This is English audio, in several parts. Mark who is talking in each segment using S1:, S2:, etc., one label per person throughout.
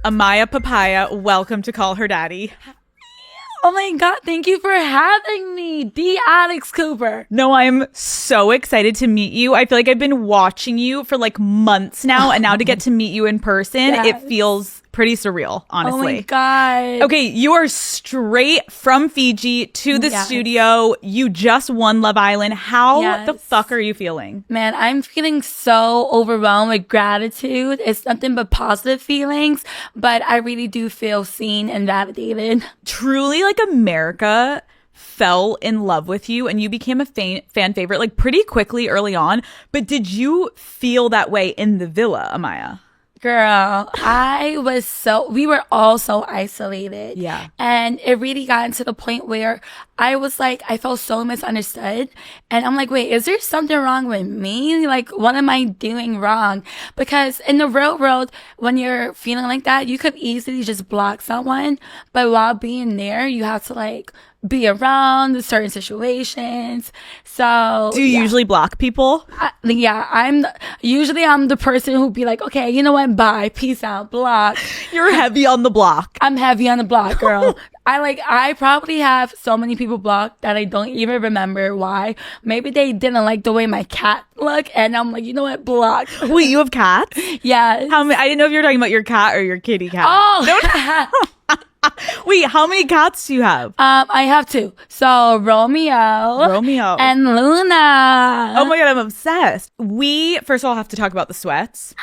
S1: Amaya Papaya, welcome to Call Her Daddy.
S2: Oh my God, thank you for having me, D. Alex Cooper.
S1: No, I'm so excited to meet you. I feel like I've been watching you for like months now, and now to get to meet you in person, It feels pretty surreal, honestly.
S2: Oh my God.
S1: Okay, you are straight from Fiji to the studio. You just won Love Island. How the fuck are you feeling?
S2: Man, I'm feeling so overwhelmed with gratitude. It's nothing but positive feelings, but I really do feel seen and validated.
S1: Truly, like, America fell in love with you and you became a fan favorite like pretty quickly early on. But did you feel that way in the villa, Amaya?
S2: Girl, we were all so isolated.
S1: Yeah.
S2: And it really got to the point where I was like, I felt so misunderstood. And I'm like, wait, is there something wrong with me? Like, what am I doing wrong? Because in the real world, when you're feeling like that, you could easily just block someone. But while being there, you have to like be around certain situations. So
S1: do you usually block people?
S2: I'm the person who'd be like, okay, you know what, bye, peace out, block.
S1: You're heavy on the block.
S2: I'm heavy on the block, girl. I probably have so many people blocked that I don't even remember why. Maybe they didn't like the way my cat looked, and I'm like, you know what, block.
S1: Wait, you have cats?
S2: Yeah.
S1: How many? I didn't know if you were talking about your cat or your kitty cat.
S2: Oh.
S1: Wait, how many cats do you have?
S2: I have two. So Romeo and Luna.
S1: Oh my God, I'm obsessed. We first of all have to talk about the sweats.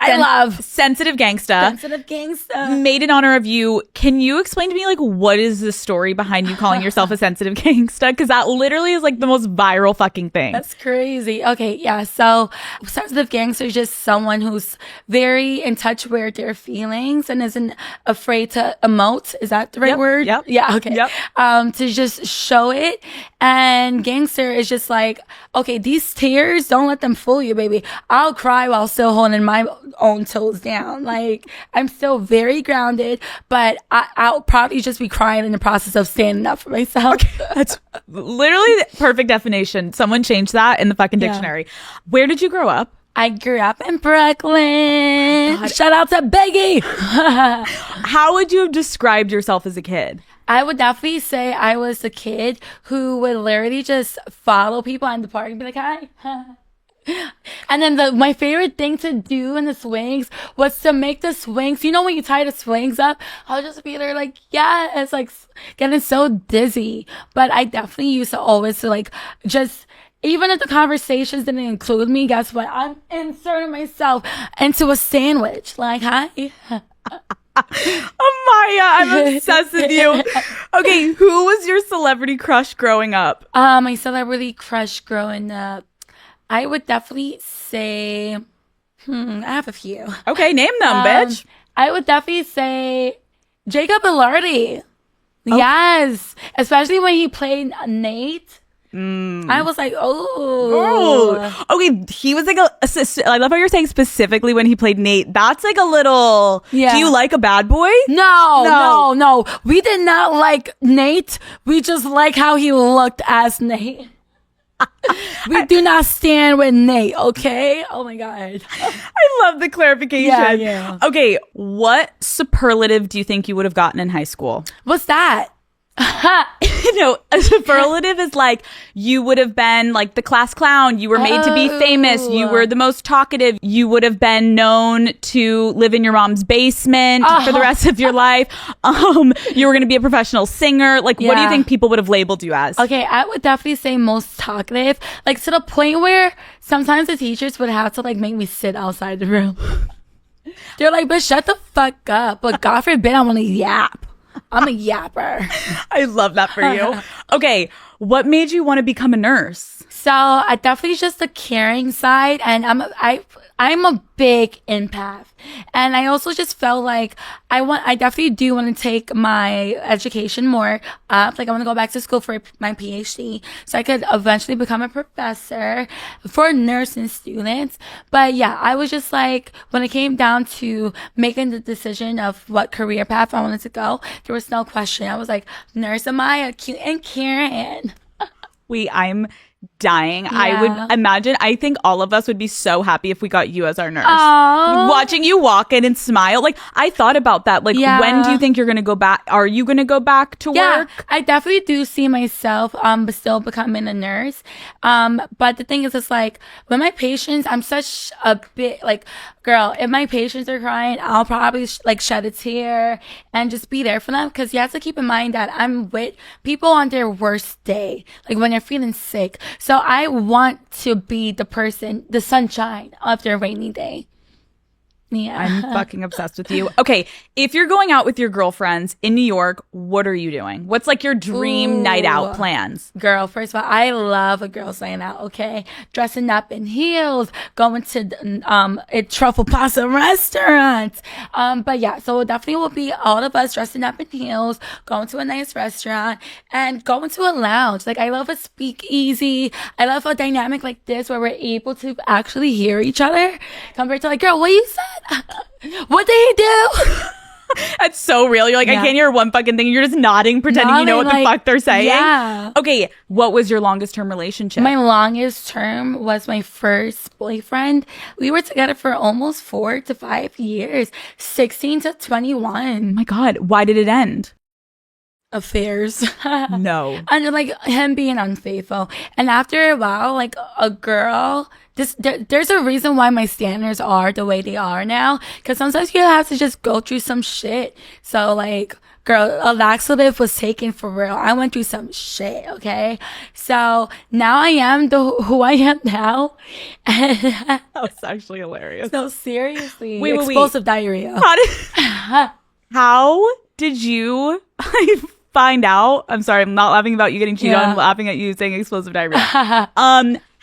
S2: I love
S1: Sensitive Gangsta. Made in honor of you. Can you explain to me, like, what is the story behind you calling yourself a sensitive gangsta? Because that literally is like the most viral fucking thing.
S2: That's crazy. Okay, yeah. So sensitive gangster is just someone who's very in touch with their feelings and isn't afraid to emote. Is that the right word?
S1: Yep.
S2: Yeah. Okay.
S1: Yep.
S2: To just show it. And gangster is just like, okay, these tears, don't let them fool you, baby. I'll cry while still holding my own toes down. Like, I'm still very grounded, but I'll probably just be crying in the process of standing up for myself.
S1: Okay, that's literally the perfect definition. Someone changed that in the fucking dictionary. Where did you grow up?
S2: I grew up in Brooklyn. Shout out to Biggie.
S1: How would you have described yourself as a kid?
S2: I would definitely say I was the kid who would literally just follow people in the park and be like, hi. And then my favorite thing to do in the swings was to make the swings. You know, when you tie the swings up, I'll just be there like, yeah, it's like getting so dizzy. But I definitely used to always like just, even if the conversations didn't include me, guess what? I'm inserting myself into a sandwich. Like, hi.
S1: Amaya, I'm obsessed with you. Okay, who was your celebrity crush growing up?
S2: My celebrity crush growing up, I would definitely say, I have a few.
S1: Okay, name them, bitch.
S2: I would definitely say Jacob Elordi. Oh. Yes. Especially when he played Nate. I was like, oh.
S1: Okay, he was like I love how you're saying specifically when he played Nate. That's like a little, do you like a bad boy?
S2: No. We did not like Nate. We just like how he looked as Nate. We do not stand with Nate, okay? Oh my God.
S1: I love the clarification.
S2: Yeah.
S1: Okay, what superlative do you think you would have gotten in high school?
S2: What's that?
S1: No, a superlative is like you would have been like the class clown. You were made to be famous. You were the most talkative. You would have been known to live in your mom's basement for the rest of your life. You were going to be a professional singer. Like, what do you think people would have labeled you as?
S2: Okay, I would definitely say most talkative. Like, to the point where sometimes the teachers would have to like make me sit outside the room. They're like, but shut the fuck up. But God forbid I want to yap. I'm a yapper.
S1: I love that for you. Okay, what made you want to become a nurse?
S2: So I definitely just the caring side, and I'm a big empath, and I also just felt like I definitely do want to take my education more up. Like, I want to go back to school for my PhD so I could eventually become a professor for nursing students. But yeah, I was just like, when it came down to making the decision of what career path I wanted to go, there was no question. I was like, Nurse Amaya, cute and caring.
S1: I'm dying. I
S2: Yeah.
S1: would imagine, I think all of us would be so happy if we got you as our nurse.
S2: Aw.
S1: Watching you walk in and smile. Like, I thought about that. Like,
S2: Yeah.
S1: when do you think you're going to go back? Are you going to go back to
S2: Yeah,
S1: work?
S2: I definitely do see myself but still becoming a nurse. But the thing is, it's like with my patients, I'm such a bit like, girl, if my patients are crying, I'll probably like shed a tear and just be there for them, because you have to keep in mind that I'm with people on their worst day, like when they're feeling sick. So I want to be the person, the sunshine of their rainy day. Yeah.
S1: I'm fucking obsessed with you. Okay, if you're going out with your girlfriends in New York, what are you doing? What's like your dream night out plans?
S2: Girl, first of all, I love a girl's night out, okay? Dressing up in heels, going to a truffle pasta restaurant. But yeah, so it definitely will be all of us dressing up in heels, going to a nice restaurant, and going to a lounge. Like, I love a speakeasy. I love a dynamic like this where we're able to actually hear each other compared to like, girl, what you said? What did he do?
S1: That's so real. You're like, I
S2: Yeah.
S1: can't hear one fucking thing. You're just nodding, pretending you know what
S2: Nodding,
S1: the
S2: like,
S1: fuck they're saying.
S2: yeah.
S1: Okay, what was your longest term relationship?
S2: My longest term was my first boyfriend. We were together for almost 4 to 5 years, 16 to
S1: Oh
S2: 21.
S1: my God, why did it end?
S2: Affairs.
S1: No.
S2: And like him being unfaithful. And after a while, like a girl, there's a reason why my standards are the way they are now. Because sometimes you have to just go through some shit. So like, girl, a laxative was taken for real. I went through some shit, okay? So now I am who I am now.
S1: That was actually hilarious.
S2: No, seriously.
S1: Wait.
S2: Explosive diarrhea.
S1: How did you find out? I'm sorry, I'm not laughing about you getting cheated on. I'm laughing at you saying explosive diarrhea.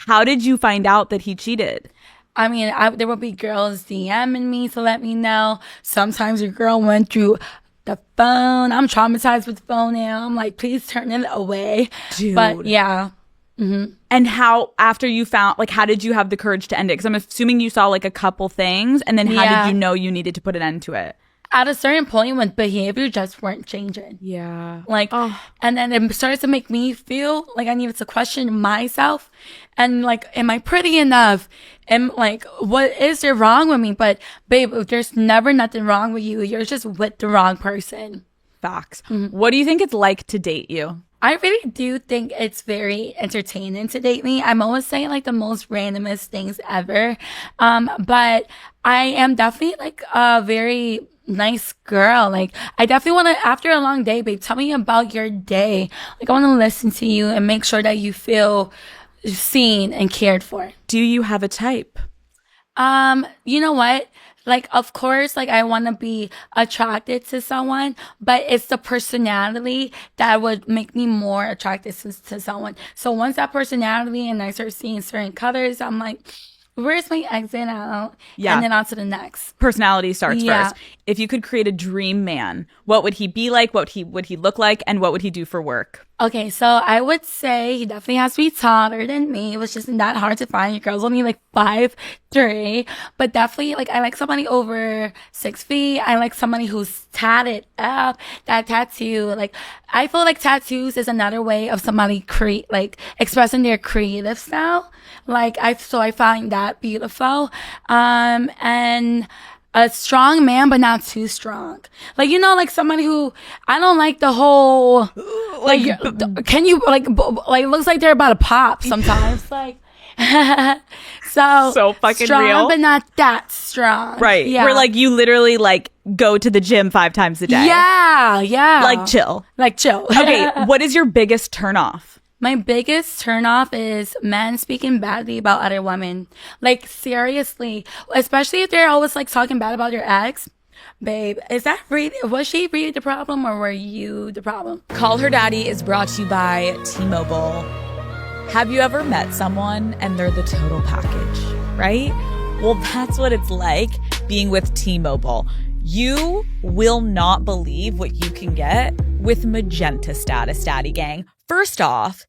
S1: How did you find out that he cheated?
S2: I mean, there will be girls DMing me to let me know. Sometimes your girl went through the phone. I'm traumatized with the phone now. I'm like, please turn it away.
S1: Dude.
S2: But yeah.
S1: And how, after you found, like, how did you have the courage to end it? Because I'm assuming you saw like a couple things, and then how
S2: Yeah.
S1: did you know you needed to put an end to it?
S2: At a certain point when behavior just weren't changing.
S1: Yeah.
S2: Like, and then it started to make me feel like I needed to question myself. And like, am I pretty enough? And like, what is there wrong with me? But babe, there's never nothing wrong with you. You're just with the wrong person.
S1: Facts. What do you think it's like to date you?
S2: I really do think it's very entertaining to date me. I'm always saying like the most randomest things ever. But I am definitely like a very nice girl. Like, I definitely want to, after a long day, babe, tell me about your day. Like, I want to listen to you and make sure that you feel seen and cared for.
S1: Do you have a type?
S2: You know what? Like, of course, like I want to be attracted to someone, but it's the personality that would make me more attracted to someone. So once that personality and I start seeing certain colors, I'm like, where's my exit out?
S1: Yeah.
S2: And then on to the next.
S1: Personality starts
S2: Yeah.
S1: first. If you could create a dream man, what would he be like? What would he look like? And what would he do for work?
S2: Okay, so I would say he definitely has to be taller than me, which isn't that hard to find. Your girl's only like 5'3", but definitely like I like somebody over 6 feet. I like somebody who's tatted up, that tattoo. Like, I feel like tattoos is another way of somebody like expressing their creative style. Like, I find that beautiful. And a strong man, but not too strong. Like, you know, like somebody who, I don't like the whole, like, can you, like, looks like they're about to pop sometimes. Like, so
S1: fucking
S2: strong,
S1: real.
S2: but not that strong.
S1: Right.
S2: Yeah.
S1: Where like you literally like go to the gym 5 times a day.
S2: Yeah. Yeah.
S1: Like chill.
S2: Like chill.
S1: Okay. What is your biggest turnoff?
S2: My biggest turnoff is men speaking badly about other women. Like, seriously. Especially if they're always, like, talking bad about your ex. Babe, was she really the problem or were you the problem?
S1: Call Her Daddy is brought to you by T-Mobile. Have you ever met someone and they're the total package, right? Well, that's what it's like being with T-Mobile. You will not believe what you can get with Magenta Status, Daddy Gang. First off,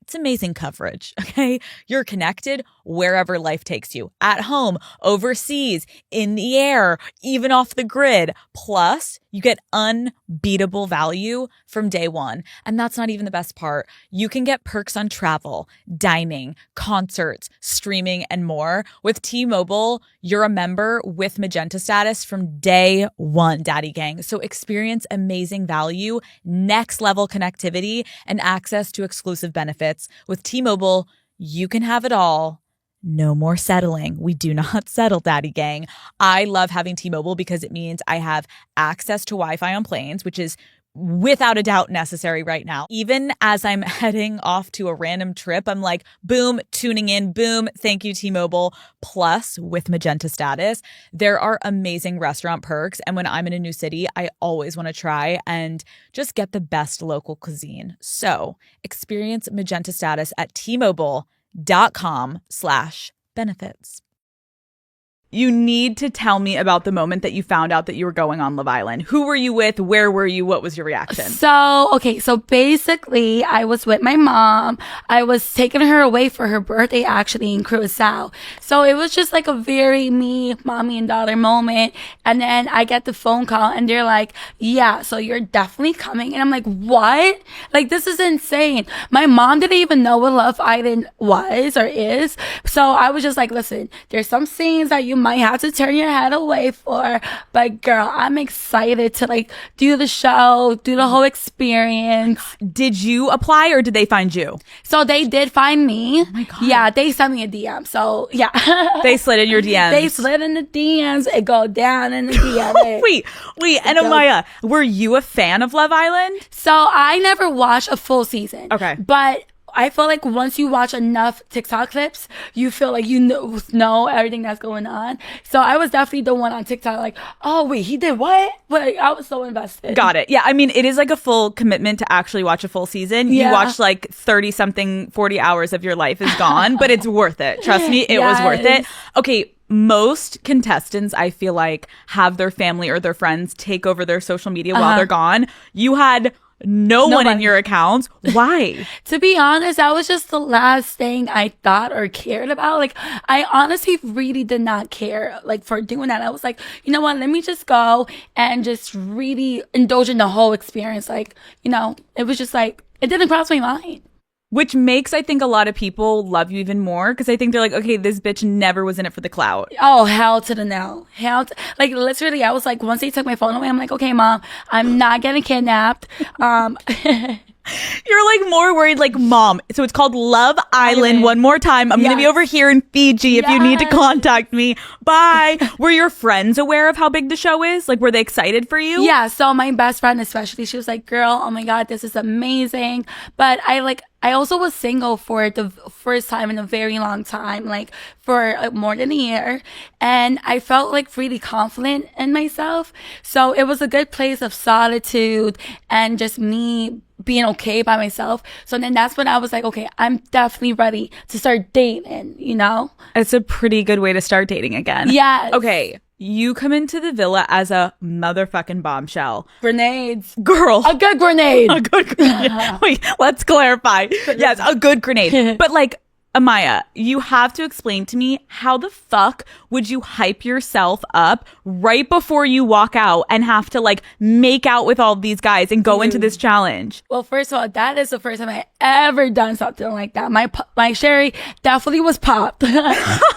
S1: it's amazing coverage, okay? You're connected wherever life takes you. At home, overseas, in the air, even off the grid. Plus, You get unbeatable value from day one. And that's not even the best part. You can get perks on travel, dining, concerts, streaming, and more. With T-Mobile, you're a member with Magenta status from day one, Daddy Gang. So experience amazing value, next level connectivity, and access to exclusive benefits. With T-Mobile, you can have it all. No more settling. We do not settle, Daddy Gang. I love having T-Mobile because it means I have access to Wi-Fi on planes, which is without a doubt necessary right now. Even as I'm heading off to a random trip, I'm like, boom, tuning in, boom, thank you, T-Mobile. Plus, with Magenta status, there are amazing restaurant perks. And when I'm in a new city, I always want to try and just get the best local cuisine. So experience Magenta status at T-Mobile.com/benefits. You need to tell me about the moment that you found out that you were going on Love Island. Who were you with? Where were you? What was your reaction?
S2: So basically, I was with my mom. I was taking her away for her birthday, actually, in Curacao. So it was just like a very me, mommy and daughter moment. And then I get the phone call and they're like, yeah, so you're definitely coming. And I'm like, what? Like, this is insane. My mom didn't even know what Love Island was or is. So I was just like, listen, there's some scenes that you might have to turn your head away for, but girl, I'm excited to like do the show, do the whole experience.
S1: Did you apply or did they find you?
S2: So they did find me.
S1: Oh my God.
S2: Yeah, they sent me a DM. So yeah.
S1: They slid in your DMs.
S2: They slid in the DMs. It go down in the DMs.
S1: Wait. And Amaya, were you a fan of Love Island?
S2: So I never watched a full season.
S1: Okay.
S2: But I feel like once you watch enough TikTok clips, you feel like you know everything that's going on. So I was definitely the one on TikTok like, oh, wait, he did what? Like, I was so invested.
S1: Got it. Yeah, I mean, it is like a full commitment to actually watch a full season.
S2: Yeah.
S1: You watch like 30-something, 40 hours of your life is gone, but it's worth it. Trust me, it was worth it. Okay, most contestants, I feel like, have their family or their friends take over their social media while they're gone. You had no one in your accounts. Why?
S2: To be honest, that was just the last thing I thought or cared about. Like, I honestly really did not care, like, for doing that. I was like, you know what? Let me just go and just really indulge in the whole experience. Like, you know, it was just like, it didn't cross my mind.
S1: Which makes, I think, a lot of people love you even more because I think they're like, okay, this bitch never was in it for the clout.
S2: Oh, hell to the no. Like, literally, I was like, once they took my phone away, I'm like, okay, mom, I'm not getting kidnapped.
S1: You're like more worried, like, mom. So it's called Love Island. One more time. I'm going to be over here in Fiji if you need to contact me. Bye. Were your friends aware of how big the show is? Like, were they excited for you?
S2: Yeah. So my best friend, especially, she was like, girl, oh my God, this is amazing. But I also was single for the first time in a very long time, like for more than a year. And I felt like really confident in myself. So it was a good place of solitude and just me being okay by myself. So then that's when I was like, okay, I'm definitely ready to start dating, you know?
S1: It's a pretty good way to start dating again.
S2: Yes.
S1: Okay. You come into the villa as a motherfucking bombshell.
S2: Grenades.
S1: Girl.
S2: A good grenade.
S1: A good grenade. Wait, let's clarify. Yes, a good grenade. But like, Amaya, you have to explain to me how the fuck would you hype yourself up right before you walk out and have to like make out with all these guys and go into this challenge?
S2: Well, first of all, that is the first time I ever done something like that. My sherry definitely was popped, but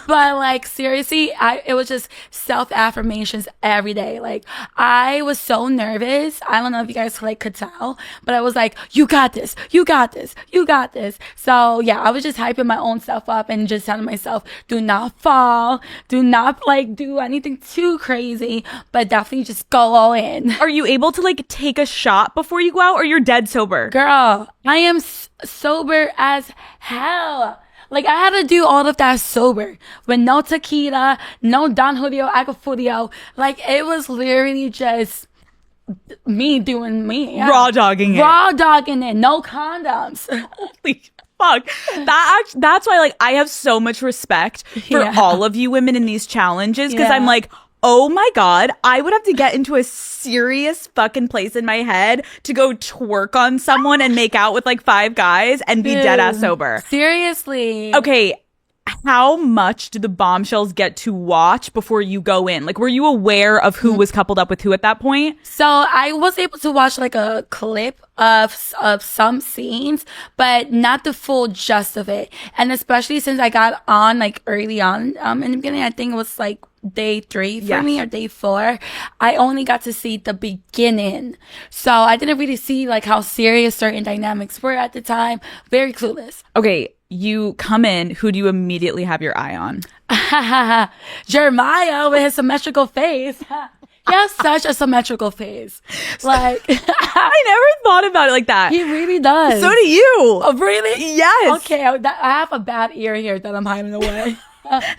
S2: like seriously, it was just self affirmations every day. Like I was so nervous. I don't know if you guys like could tell, but I was like, "You got this, you got this, you got this." So yeah, I was just hyping my own self up and just telling myself, "Do not fall, do not like do anything too crazy, but definitely just go all in."
S1: Are you able to like take a shot before you go out, or you're dead sober?
S2: Girl, I am sober as hell. Like, I had to do all of that sober with no tequila, no Don Julio Agafurio. Like, it was literally just me doing me. Yeah.
S1: Raw dogging it.
S2: Raw dogging it. No condoms.
S1: Holy fuck. That's why, like, I have so much respect for all of you women in these challenges because I'm like, oh my God, I would have to get into a serious fucking place in my head to go twerk on someone and make out with like 5 guys and be dead ass sober.
S2: Seriously.
S1: Okay. how much do the bombshells get to watch before you go in? Like, were you aware of who was coupled up with who at that point?
S2: So I was able to watch like a clip of some scenes, but not the full gist of it. And especially since I got on like early on in the beginning, I think it was like day 3 for me or day 4. I only got to see the beginning. So I didn't really see like how serious certain dynamics were at the time. Very clueless.
S1: Okay, you come in. Who do you immediately have your eye on?
S2: Jeremiah with his symmetrical face. He has such a symmetrical face. Like,
S1: I never thought about it like that.
S2: he really does.
S1: So do you.
S2: Oh, really?
S1: Yes.
S2: Okay, I have a bad ear here that I'm hiding away.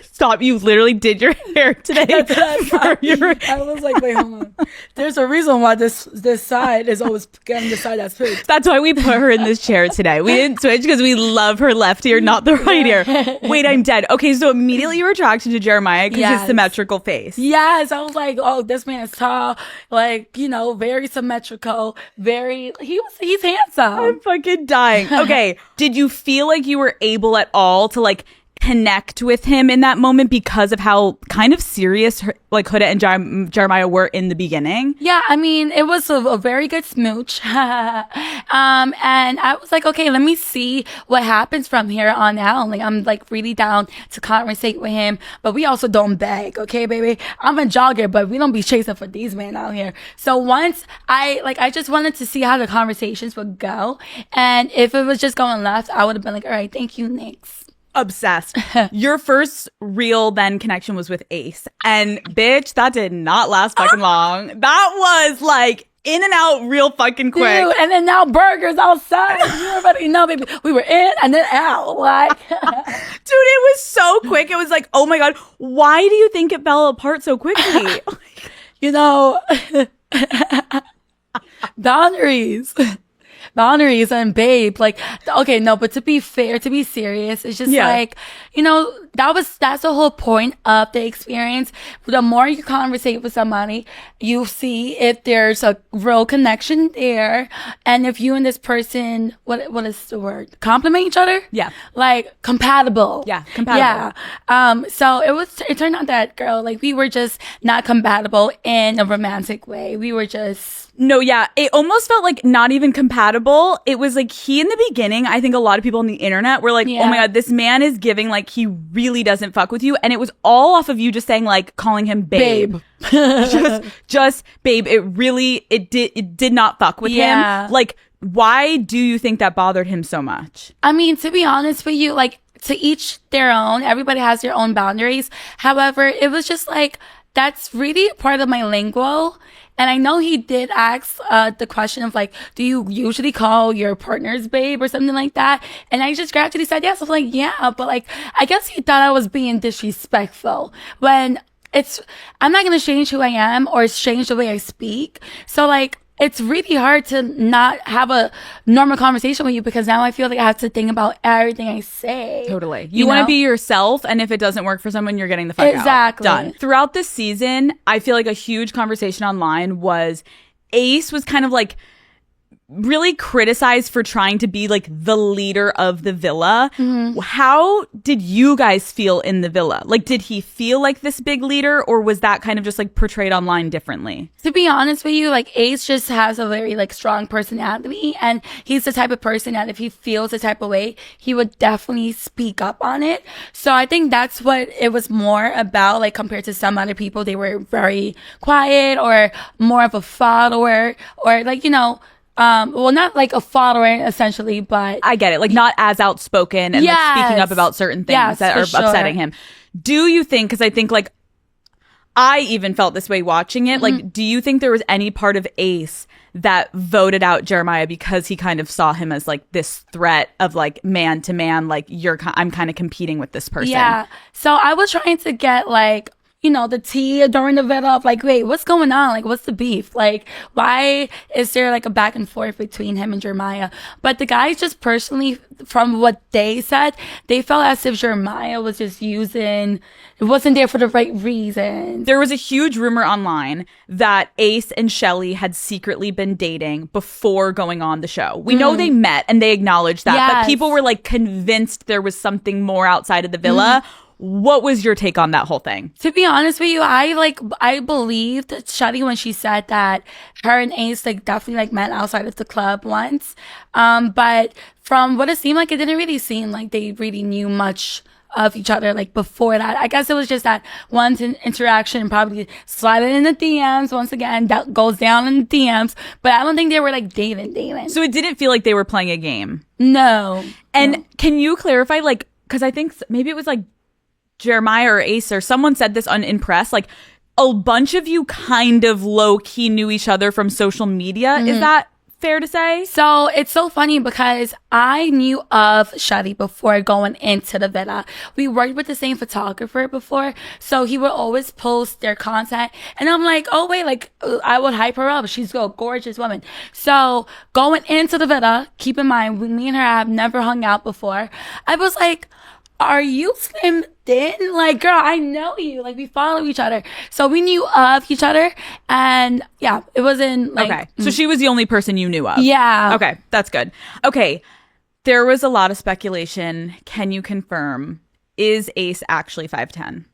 S1: Stop. You literally did your hair today.
S2: I was like, wait, hold on. There's a reason why this side is always getting the side that's pooped.
S1: That's why we put her in this chair today. We didn't switch because we love her left ear, not the right ear. Wait, I'm dead. Okay, so immediately you were attracted to Jeremiah because his symmetrical face.
S2: Yes, I was like, oh, this man is tall, like, you know, very symmetrical, he's handsome.
S1: I'm fucking dying. Okay, did you feel like you were able at all to like connect with him in that moment because of how kind of serious like Huda and Jeremiah were in the beginning?
S2: Yeah, I mean, it was a very good smooch. And I was like, okay, let me see what happens from here on out. Like, I'm like really down to conversate with him, but we also don't beg, okay, baby? I'm a jogger, but we don't be chasing for these men out here. So once I just wanted to see how the conversations would go. And if it was just going left, I would have been like, all right, thank you, next.
S1: Obsessed. Your first real then connection was with Ace. And bitch, that did not last fucking long. That was like in and out real fucking quick.
S2: Dude, and then now burgers outside. You already know, baby. We were in and then out. Like,
S1: dude, it was so quick. It was like, oh my God, why do you think it fell apart so quickly?
S2: You know, boundaries. Boundaries and babe, like, okay, no, but to be fair, to be serious, it's just like, you know, that's the whole point of the experience. The more you conversate with somebody, you see if there's a real connection there, and if you and this person, what is the word? Complement each other?
S1: Yeah.
S2: Like, compatible.
S1: Yeah, compatible.
S2: Yeah. So it turned out that, girl, like, we were just not compatible in a romantic way. We were just...
S1: No, yeah. It almost felt like not even compatible. It was like he in the beginning, I think a lot of people on the internet were like, oh my God, this man is giving like he really doesn't fuck with you. And it was all off of you just saying like calling him babe. just babe. It did not fuck with him. Like, why do you think that bothered him so much?
S2: I mean, to be honest with you, like, to each their own. Everybody has their own boundaries. However, it was just like, that's really part of my lingo. And I know he did ask the question of like, do you usually call your partners babe or something like that? And I just gradually said yes. I was like, yeah, but like, I guess he thought I was being disrespectful when I'm not going to change who I am or change the way I speak. So like, it's really hard to not have a normal conversation with you because now I feel like I have to think about everything I say.
S1: Totally. You want to be yourself, and if it doesn't work for someone, you're getting the fuck out.
S2: Exactly.
S1: Done. Throughout this season, I feel like a huge conversation online was Ace was kind of like really criticized for trying to be like the leader of the villa. Mm-hmm. How did you guys feel in the villa? Like, did he feel like this big leader, or was that kind of just like portrayed online differently?
S2: To be honest with you, like Ace just has a very like strong personality, and he's the type of person that if he feels a type of way, he would definitely speak up on it. So I think that's what it was more about, like compared to some other people, they were very quiet or more of a follower or like, you know, well, not like a follower essentially, but
S1: I get it. Like not as outspoken and like speaking up about certain things that are upsetting him. Do you think, because I think like I even felt this way watching it, like do you think there was any part of Ace that voted out Jeremiah because he kind of saw him as like this threat of like man to man, like I'm kind of competing with this person?
S2: Yeah. So I was trying to get like, the tea during the villa of like, wait, what's going on? Like, what's the beef? Like, why is there like a back and forth between him and Jeremiah? But the guys just personally, from what they said, they felt as if Jeremiah was just it wasn't there for the right reason.
S1: There was a huge rumor online that Ace and Shelley had secretly been dating before going on the show. We know they met and they acknowledged that, but people were like convinced there was something more outside of the villa. What was your take on that whole thing?
S2: To be honest with you, I believed Shelley when she said that her and Ace like definitely like met outside of the club once. But from what it seemed like, it didn't really seem like they really knew much of each other like before that. I guess it was just that one interaction, probably sliding in the DMs once again, that goes down in the DMs, but I don't think they were like dating.
S1: So it didn't feel like they were playing a game.
S2: No.
S1: And can you clarify, like, because I think maybe it was like Jeremiah or Ace or someone said this in press, like a bunch of you kind of low-key knew each other from social media. Is that fair to say?
S2: So it's so funny because I knew of Shelley before going into the villa. We worked with the same photographer before, so he would always post their content, and I'm like, oh wait, like I would hype her up. She's a gorgeous woman. So going into the villa, keep in mind, me and her have never hung out before. I was like, are you slim thin? Like, girl, I know you. Like, we follow each other. So we knew of each other. And yeah, it wasn't like.
S1: Okay. So she was the only person you knew of.
S2: Yeah.
S1: Okay. That's good. Okay. There was a lot of speculation. Can you confirm? Is Ace actually 5'10"?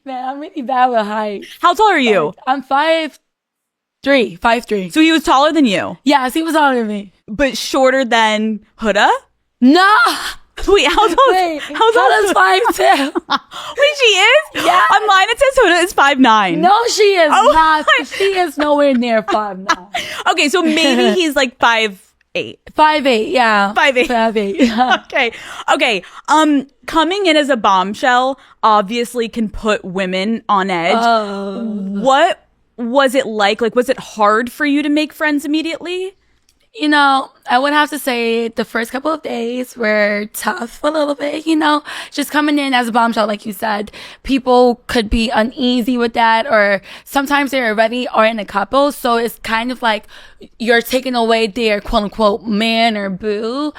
S2: Man, I'm really bad with height.
S1: How tall are you?
S2: I'm 5'3".
S1: So he was taller than you?
S2: Yes, he was taller than me.
S1: But shorter than Huda?
S2: No.
S1: Wait, how tall is
S2: Huda's 5'2".
S1: Wait, she is?
S2: Yeah.
S1: Online it says Huda is 5'9".
S2: No, she is not. She is nowhere near 5'9".
S1: Okay, so maybe he's like 5'8".
S2: 5'8", yeah.
S1: 5'8". Okay. Coming in as a bombshell obviously can put women on edge. What was it like? Like, was it hard for you to make friends immediately?
S2: I would have to say the first couple of days were tough a little bit, just coming in as a bombshell, like you said, people could be uneasy with that, or sometimes they already are in a couple. So it's kind of like you're taking away their quote unquote man or boo.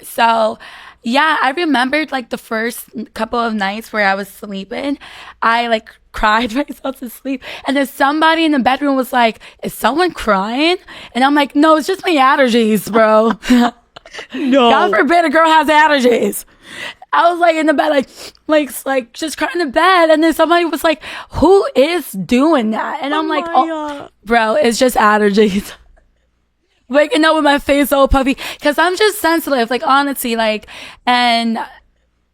S2: So yeah, I remembered like the first couple of nights where I was sleeping, I like cried myself to sleep, and then somebody in the bedroom was like, is someone crying? And I'm like, no, it's just my allergies, bro.
S1: No.
S2: God forbid a girl has allergies. I was like in the bed, like just crying in bed, and then somebody was like, who is doing that? And I'm like, oh, bro, it's just allergies. Waking up with my face all puffy, because I'm just sensitive, like honestly, like, and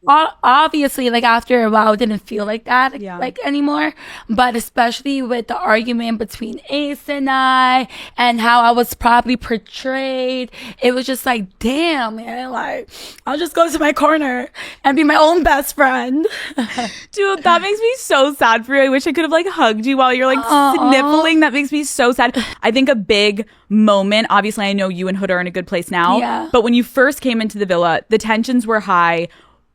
S2: obviously, like after a while, it didn't feel like that like anymore. But especially with the argument between Ace and I, and how I was probably portrayed, it was just like, damn, man, like I'll just go to my corner and be my own best friend.
S1: Dude, that makes me so sad for you. I wish I could have like hugged you while you're like sniffling. That makes me so sad. I think a big moment, obviously I know you and Huda are in a good place now, but when you first came into the villa, the tensions were high.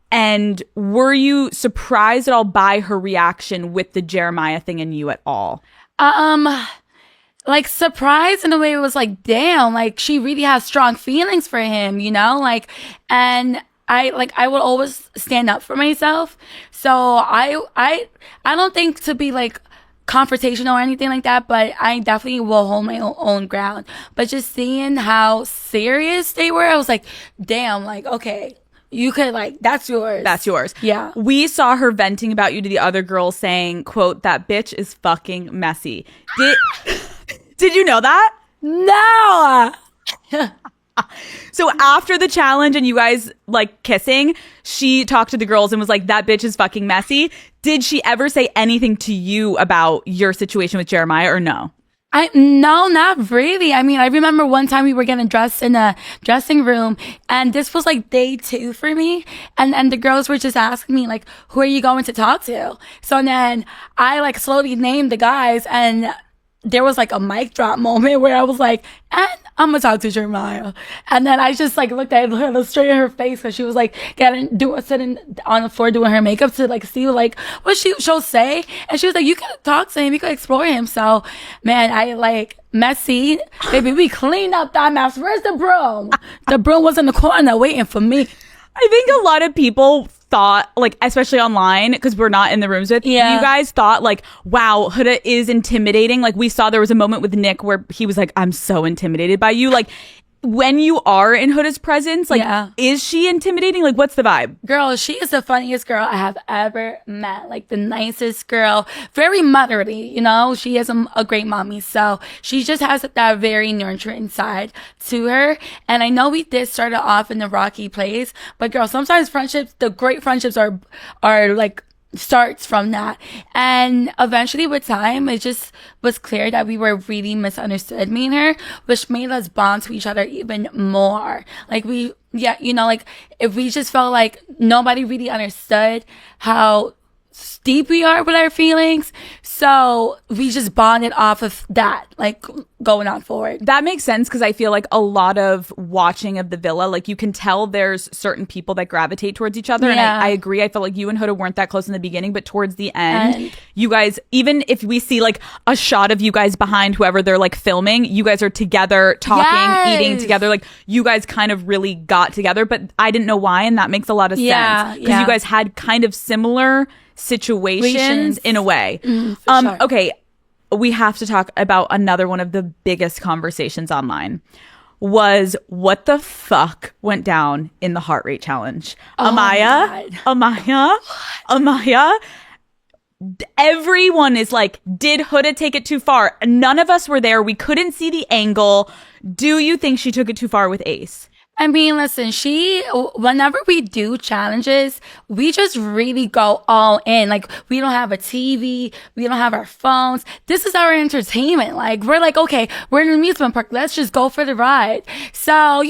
S1: And were you surprised at all by her reaction with the Jeremiah thing and you at all?
S2: Like surprised in a way. It was like, damn, like she really has strong feelings for him, like, and I would always stand up for myself. So I don't think to be like confrontational or anything like that, but I definitely will hold my own ground. But just seeing how serious they were, I was like, damn, like, okay. You could like, that's yours.
S1: That's yours.
S2: Yeah.
S1: We saw her venting about you to the other girls saying, quote, that bitch is fucking messy. Did you know that?
S2: No.
S1: So after the challenge and you guys like kissing, she talked to the girls and was like, that bitch is fucking messy. Did she ever say anything to you about your situation with Jeremiah or no?
S2: No, not really. I mean, I remember one time we were getting dressed in a dressing room, and this was like day 2 for me. And the girls were just asking me like, who are you going to talk to? So then I like slowly named the guys, and there was like a mic drop moment where I was like, and I'm gonna talk to Jeremiah. And then I just like looked at her straight in her face because she was like sitting on the floor doing her makeup to like see like what she'll say. And she was like, you can talk to him, you can explore him. So man, I like messy. Baby, we cleaned up that mess. Where's the broom? The broom was in the corner waiting for me.
S1: I think a lot of people thought, like, especially online, because we're not in the rooms with you guys, thought like, wow, Huda is intimidating. Like, we saw there was a moment with Nick where he was like, I'm so intimidated by you. Like, when you are in Huda's presence, like, is she intimidating? Like, what's the vibe?
S2: Girl, she is the funniest girl I have ever met. Like, the nicest girl. Very motherly, you know? She is a great mommy. So, she just has that very nurturing side to her. And I know we did start it off in the rocky place. But, girl, sometimes friendships, the great friendships are like, starts from that. And eventually with time, it just was clear that we were really misunderstood, me and her, which made us bond to each other even more. Like like if we just felt like nobody really understood how deep we are with our feelings, so we just bonded off of that, like going on forward.
S1: That makes sense, because I feel like a lot of watching of the villa, like you can tell there's certain people that gravitate towards each other. And I agree. I felt like you and Huda weren't that close in the beginning, but towards the end, you guys, even if we see like a shot of you guys behind whoever they're like filming, you guys are together talking, eating together. Like you guys kind of really got together, but I didn't know why. And that makes a lot of sense, because you guys had kind of similar situations in a way. Sure. Okay, we have to talk about another one of the biggest conversations online was what the fuck went down in the heart rate challenge. Amaya, everyone is like, did Huda take it too far? None of us were there. We couldn't see the angle. Do you think she took it too far with Ace?
S2: I mean, listen, whenever we do challenges, we just really go all in. Like, we don't have a TV. We don't have our phones. This is our entertainment. Like, we're like, okay, we're in an amusement park. Let's just go for the ride. So,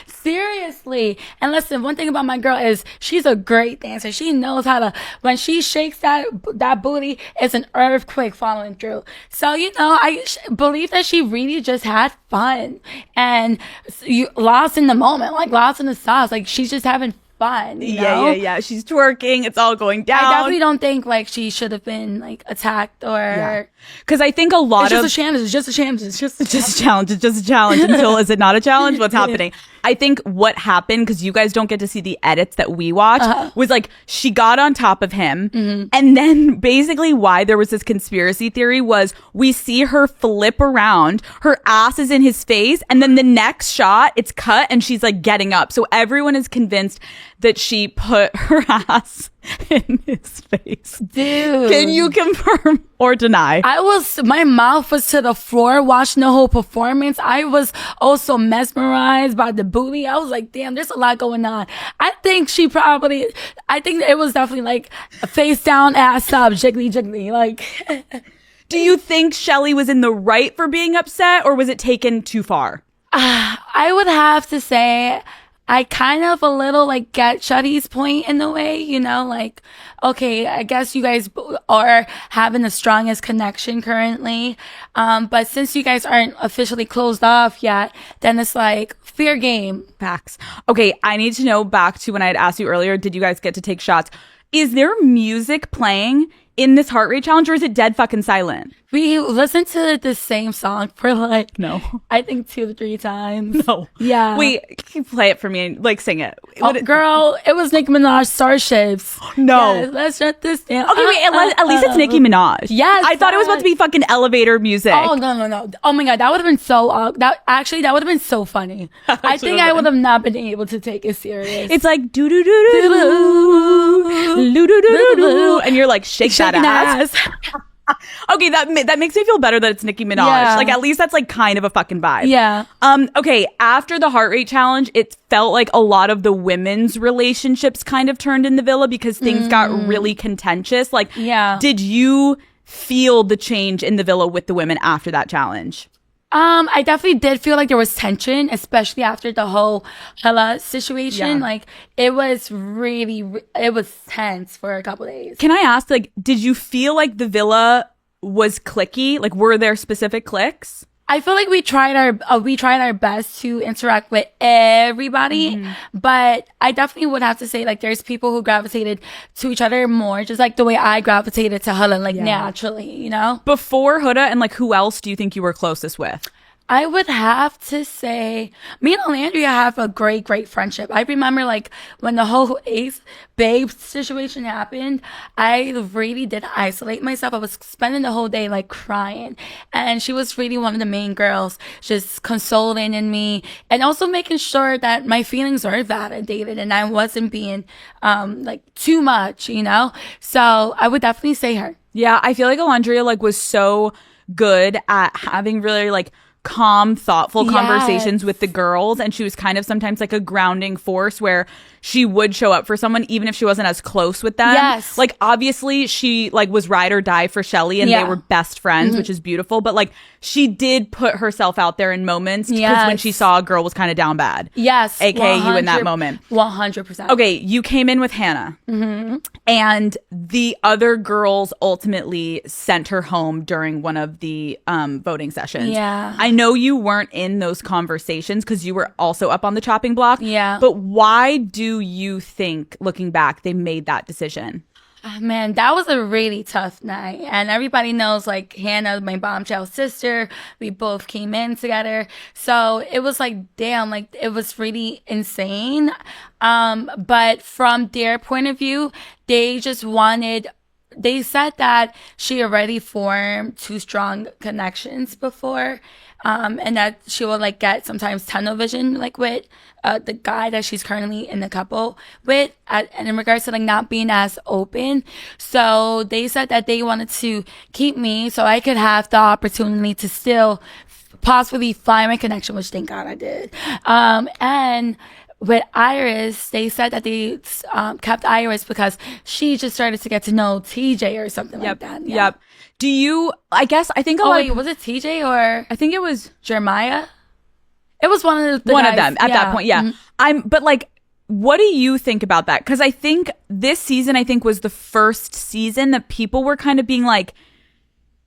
S2: seriously. And listen, one thing about my girl is she's a great dancer. She knows how to, when she shakes that booty, it's an earthquake following through. So, I believe that she really just had fun and lost in the moment, like lost in the sauce. Like she's just having fun.
S1: Yeah. She's twerking. It's all going down.
S2: I definitely don't think like she should have been like attacked or.
S1: Because I think a lot
S2: it's just a challenge. It's just a challenge.
S1: It's just a challenge. Until is it not a challenge? What's happening? I think what happened, because you guys don't get to see the edits that we watch, was like she got on top of him. And then basically why there was this conspiracy theory was we see her flip around, her ass is in his face, and then the next shot it's cut and she's like getting up. So everyone is convinced that she put her ass in his face.
S2: Dude.
S1: Can you confirm or deny?
S2: My mouth was to the floor watching the whole performance. I was also mesmerized by the booty. I was like, damn, there's a lot going on. I think it was definitely like face down, ass up, jiggly, like.
S1: Do you think Shelly was in the right for being upset, or was it taken too far?
S2: I would have to say I kind of a little like get Shuddy's point in a way, like, okay, I guess you guys are having the strongest connection currently. But since you guys aren't officially closed off yet, then it's like fair game.
S1: Facts. Okay, I need to know, back to when I had asked you earlier, did you guys get to take shots? Is there music playing in this heart rate challenge, or is it dead fucking silent?
S2: We listened to the same song for like,
S1: no,
S2: I think 2 to 3 times.
S1: No.
S2: Yeah.
S1: Wait, can you play it for me and like sing it?
S2: Girl, it was Nicki Minaj, Starships.
S1: No.
S2: Yes, let's shut this down.
S1: Okay, wait, at least it's Nicki Minaj.
S2: Yes.
S1: I thought it was about to be fucking elevator music.
S2: Oh, no. Oh my God, that would have been so, that would have been so funny. I think I would have not been able to take it serious.
S1: It's like do do do do do do do do do, and you're like shake that ass. Okay, that makes me feel better that it's Nicki Minaj.
S2: Yeah.
S1: Like, at least that's like kind of a fucking vibe.
S2: Yeah.
S1: Okay, after the heart rate challenge, it felt like a lot of the women's relationships kind of turned in the villa because things got really contentious. Like, did you feel the change in the villa with the women after that challenge?
S2: I definitely did feel like there was tension, especially after the whole Hella situation.
S1: Yeah.
S2: Like, it was it was tense for a couple days.
S1: Can I ask, like, did you feel like the villa was cliquey? Like, were there specific cliques?
S2: I feel like we tried our best to interact with everybody, but I definitely would have to say like there's people who gravitated to each other more, just like the way I gravitated to Helen, like naturally, you know.
S1: Before Huda, and like who else do you think you were closest with?
S2: I would have to say me and Alandria have a great friendship. I remember like when the whole Ace Babe situation happened, I really did isolate myself. I was spending the whole day like crying, and she was really one of the main girls, just consoling in me and also making sure that my feelings were validated and I wasn't being like too much, you know. So I would definitely say her.
S1: Yeah, I feel like Alandria like was so good at having really like calm, thoughtful conversations with the girls, and she was kind of sometimes like a grounding force where she would show up for someone even if she wasn't as close with them.
S2: Yes.
S1: Like obviously she like was ride or die for Shelly, and they were best friends, which is beautiful, but like she did put herself out there in moments because when she saw a girl was kind of down bad.
S2: Yes.
S1: AKA you in that moment.
S2: 100%.
S1: Okay, you came in with Hannah, and the other girls ultimately sent her home during one of the voting sessions.
S2: Yeah.
S1: I know you weren't in those conversations because you were also up on the chopping block.
S2: Yeah.
S1: But why do you think, looking back, they made that decision?
S2: Oh, man, that was a really tough night. And everybody knows, like, Hannah, my bombshell sister, we both came in together. So it was like, damn, like, it was really insane. But from their point of view, they said that she already formed 2 strong connections before, and that she will like get sometimes tunnel vision like with the guy that she's currently in the couple with, and in regards to like not being as open. So they said that they wanted to keep me so I could have the opportunity to still possibly find my connection, which thank God I did. And with Iris, they said that they kept Iris because she just started to get to know TJ or something like that. Yeah.
S1: Yep. Do you, I think
S2: was it TJ or
S1: I think it was
S2: Jeremiah? It was one of the
S1: one
S2: guys.
S1: of them at that point. Yeah. But like, what do you think about that? Because I think this season, was the first season that people were kind of being like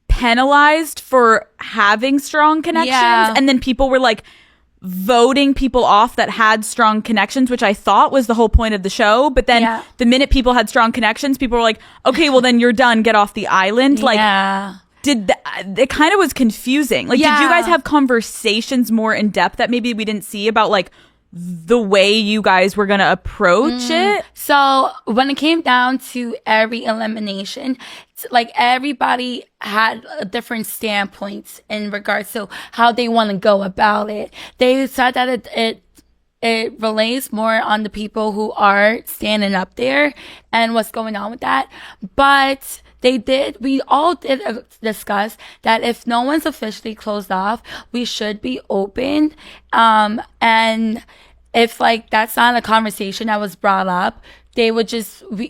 S1: penalized for having strong connections.
S2: Yeah.
S1: And then people were like voting people off that had strong connections, which I thought was the whole point of the show. But then the minute people had strong connections, people were like, okay, well then you're done. Get off the island. Like, it kind of was confusing. Like, did you guys have conversations more in depth that maybe we didn't see about like the way you guys were going to approach it?
S2: So when it came down to every elimination, like everybody had a different standpoints in regards to how they want to go about it. They said that it relays more on the people who are standing up there and what's going on with that. But we all did discuss that if no one's officially closed off, we should be open. And if like that's not a conversation that was brought up, they would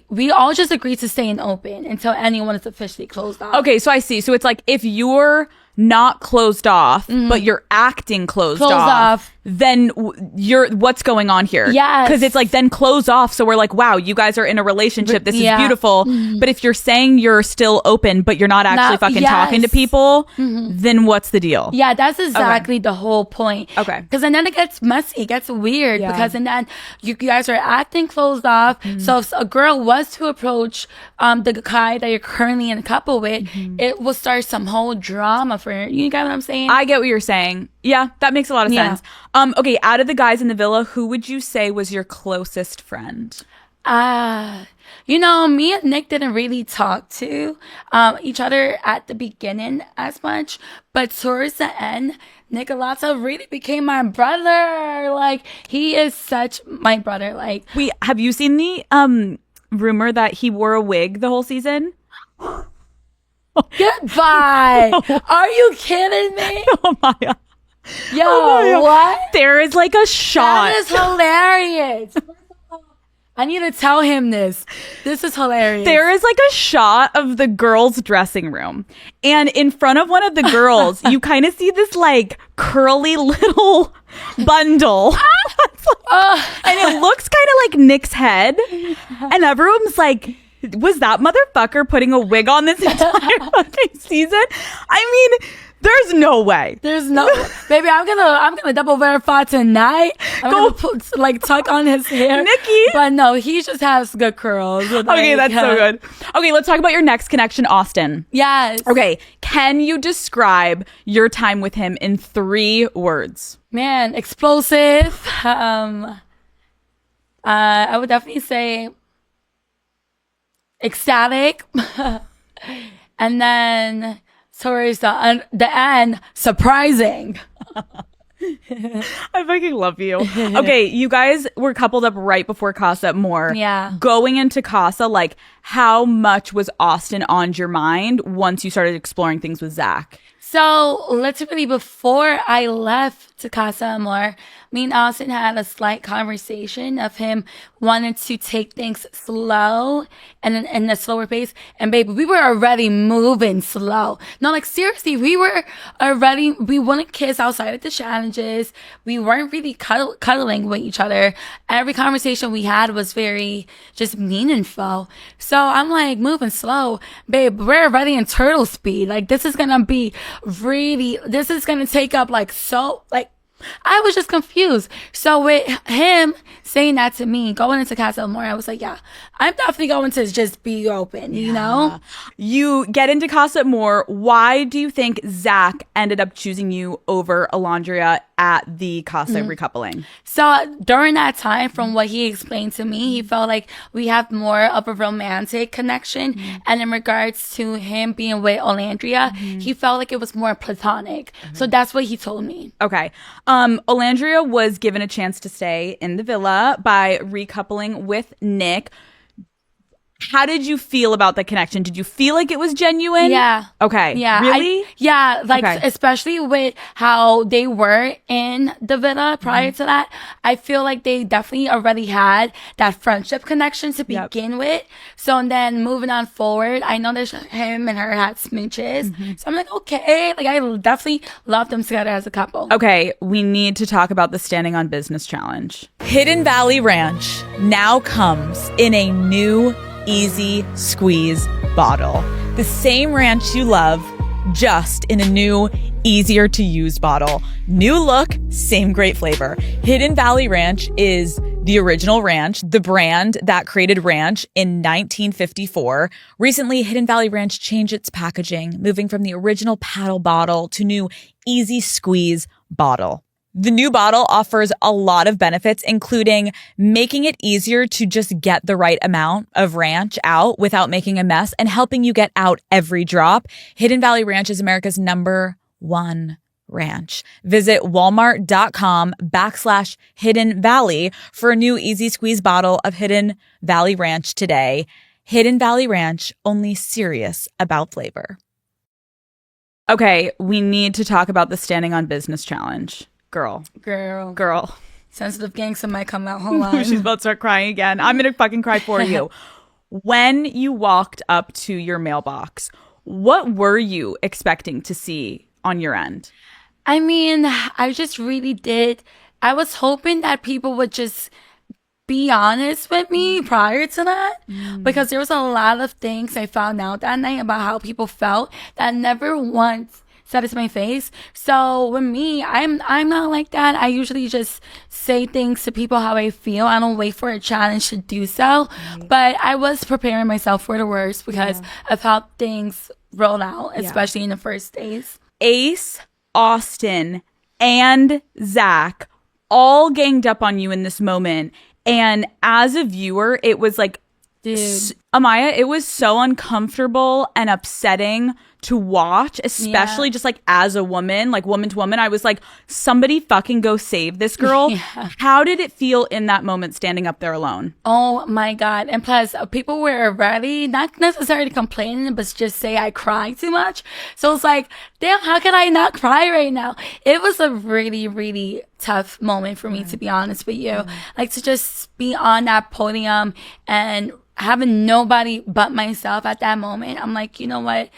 S2: we all just agreed to staying open until anyone is officially closed off.
S1: Okay, so I see. So it's like if you're not closed off, but you're acting closed off, then what's going on here?
S2: Yes.
S1: Because it's like, then close off. So we're like, wow, you guys are in a relationship. This is beautiful. But if you're saying you're still open, but you're not actually talking to people, then what's the deal?
S2: Yeah, that's exactly the whole point.
S1: Okay.
S2: Because then it gets messy, it gets weird, because and then you guys are acting closed off. So if a girl was to approach the guy that you're currently in a couple with, it will start some whole drama for her. You get what I'm saying?
S1: I get what you're saying. Yeah, that makes a lot of sense. Okay, out of the guys in the villa, who would you say was your closest friend?
S2: Me and Nick didn't really talk to each other at the beginning as much, but towards the end, Nicolata really became my brother. Like, he is such my brother. Like,
S1: have you seen the rumor that he wore a wig the whole season?
S2: Goodbye. Are you kidding me?
S1: Amaya.
S2: Yo, what?
S1: There is like a shot.
S2: That is hilarious. I need to tell him this. This is hilarious.
S1: There is like a shot of the girls' dressing room. And in front of one of the girls, you kind of see this like curly little bundle. And it looks kind of like Nick's head. And everyone's like, was that motherfucker putting a wig on this entire fucking season? I mean, There's no way.
S2: There's no, baby. I'm gonna double verify tonight. I'm gonna put tuck on his hair,
S1: Nikki.
S2: But no, he just has good curls.
S1: Okay, that's so good. Okay, let's talk about your next connection, Austin.
S2: Yes.
S1: Okay, can you describe your time with him in 3 words?
S2: Man, explosive. I would definitely say ecstatic, and then towards the end, surprising.
S1: I fucking love you. Okay, you guys were coupled up right before Casa More.
S2: Yeah.
S1: Going into Casa, like, how much was Austin on your mind once you started exploring things with Zach?
S2: So literally before I left to Casa Amor, me and Austin had a slight conversation of him wanting to take things slow and in a slower pace. And baby, we were already moving slow. No, like seriously, we wouldn't kiss outside of the challenges. We weren't really cuddling with each other. Every conversation we had was very just meaningful. So I'm like, moving slow. Babe, we're already in turtle speed. Like this is gonna take up I was just confused. So with him saying that to me, going into Casa Amor, I was like, yeah, I'm definitely going to just be open, you know?
S1: You get into Casa Amor. Why do you think Zach ended up choosing you over Alondria at the Casa recoupling?
S2: So during that time, from what he explained to me, he felt like we have more of a romantic connection. And in regards to him being with Olandria, he felt like it was more platonic. So that's what he told me.
S1: Okay. Olandria was given a chance to stay in the villa by recoupling with Nick. How did you feel about the connection? Did you feel like it was genuine?
S2: Yeah.
S1: Okay.
S2: Yeah.
S1: Really?
S2: Especially with how they were in the villa prior to that, I feel like they definitely already had that friendship connection to begin with. So and then moving on forward, I know that him and her had smooches. So I'm like, okay, like I definitely love them together as a couple.
S1: Okay, we need to talk about the Standing on Business challenge. Hidden Valley Ranch now comes in a new Easy Squeeze bottle. The same ranch you love, just in a new, easier to use bottle. New look, same great flavor. Hidden Valley Ranch is the original ranch, the brand that created ranch in 1954. Recently, Hidden Valley Ranch changed its packaging, moving from the original paddle bottle to new Easy Squeeze bottle. The new bottle offers a lot of benefits, including making it easier to just get the right amount of ranch out without making a mess and helping you get out every drop. Hidden Valley Ranch is America's #1 ranch. Visit walmart.com/Hidden Valley for a new Easy Squeeze bottle of Hidden Valley Ranch today. Hidden Valley Ranch, only serious about flavor. Okay, we need to talk about the Standing on Business challenge. Girl.
S2: Sensitive gangster might come out. Hold on.
S1: She's about to start crying again. I'm going to fucking cry for you. When you walked up to your mailbox, what were you expecting to see on your end?
S2: I mean, I just really did. I was hoping that people would just be honest with me prior to that, because there was a lot of things I found out that night about how people felt that never once said it to my face. So with me, I'm not like that. I usually just say things to people how I feel. I don't wait for a challenge to do so. But I was preparing myself for the worst because of how things rolled out, especially in the first days.
S1: Ace, Austin, and Zach all ganged up on you in this moment. And as a viewer, it was like,
S2: dude,
S1: Amaya, it was so uncomfortable and upsetting to watch, especially just like as a woman, like woman to woman. I was like, somebody fucking go save this girl. How did it feel in that moment standing up there alone?
S2: Oh my God. And plus, people were already not necessarily complaining, but just say I cry too much. So it's like, damn, how can I not cry right now? It was a really, really tough moment for me, to be honest with you. Like to just be on that podium and having nobody but myself at that moment. I'm like, you know what?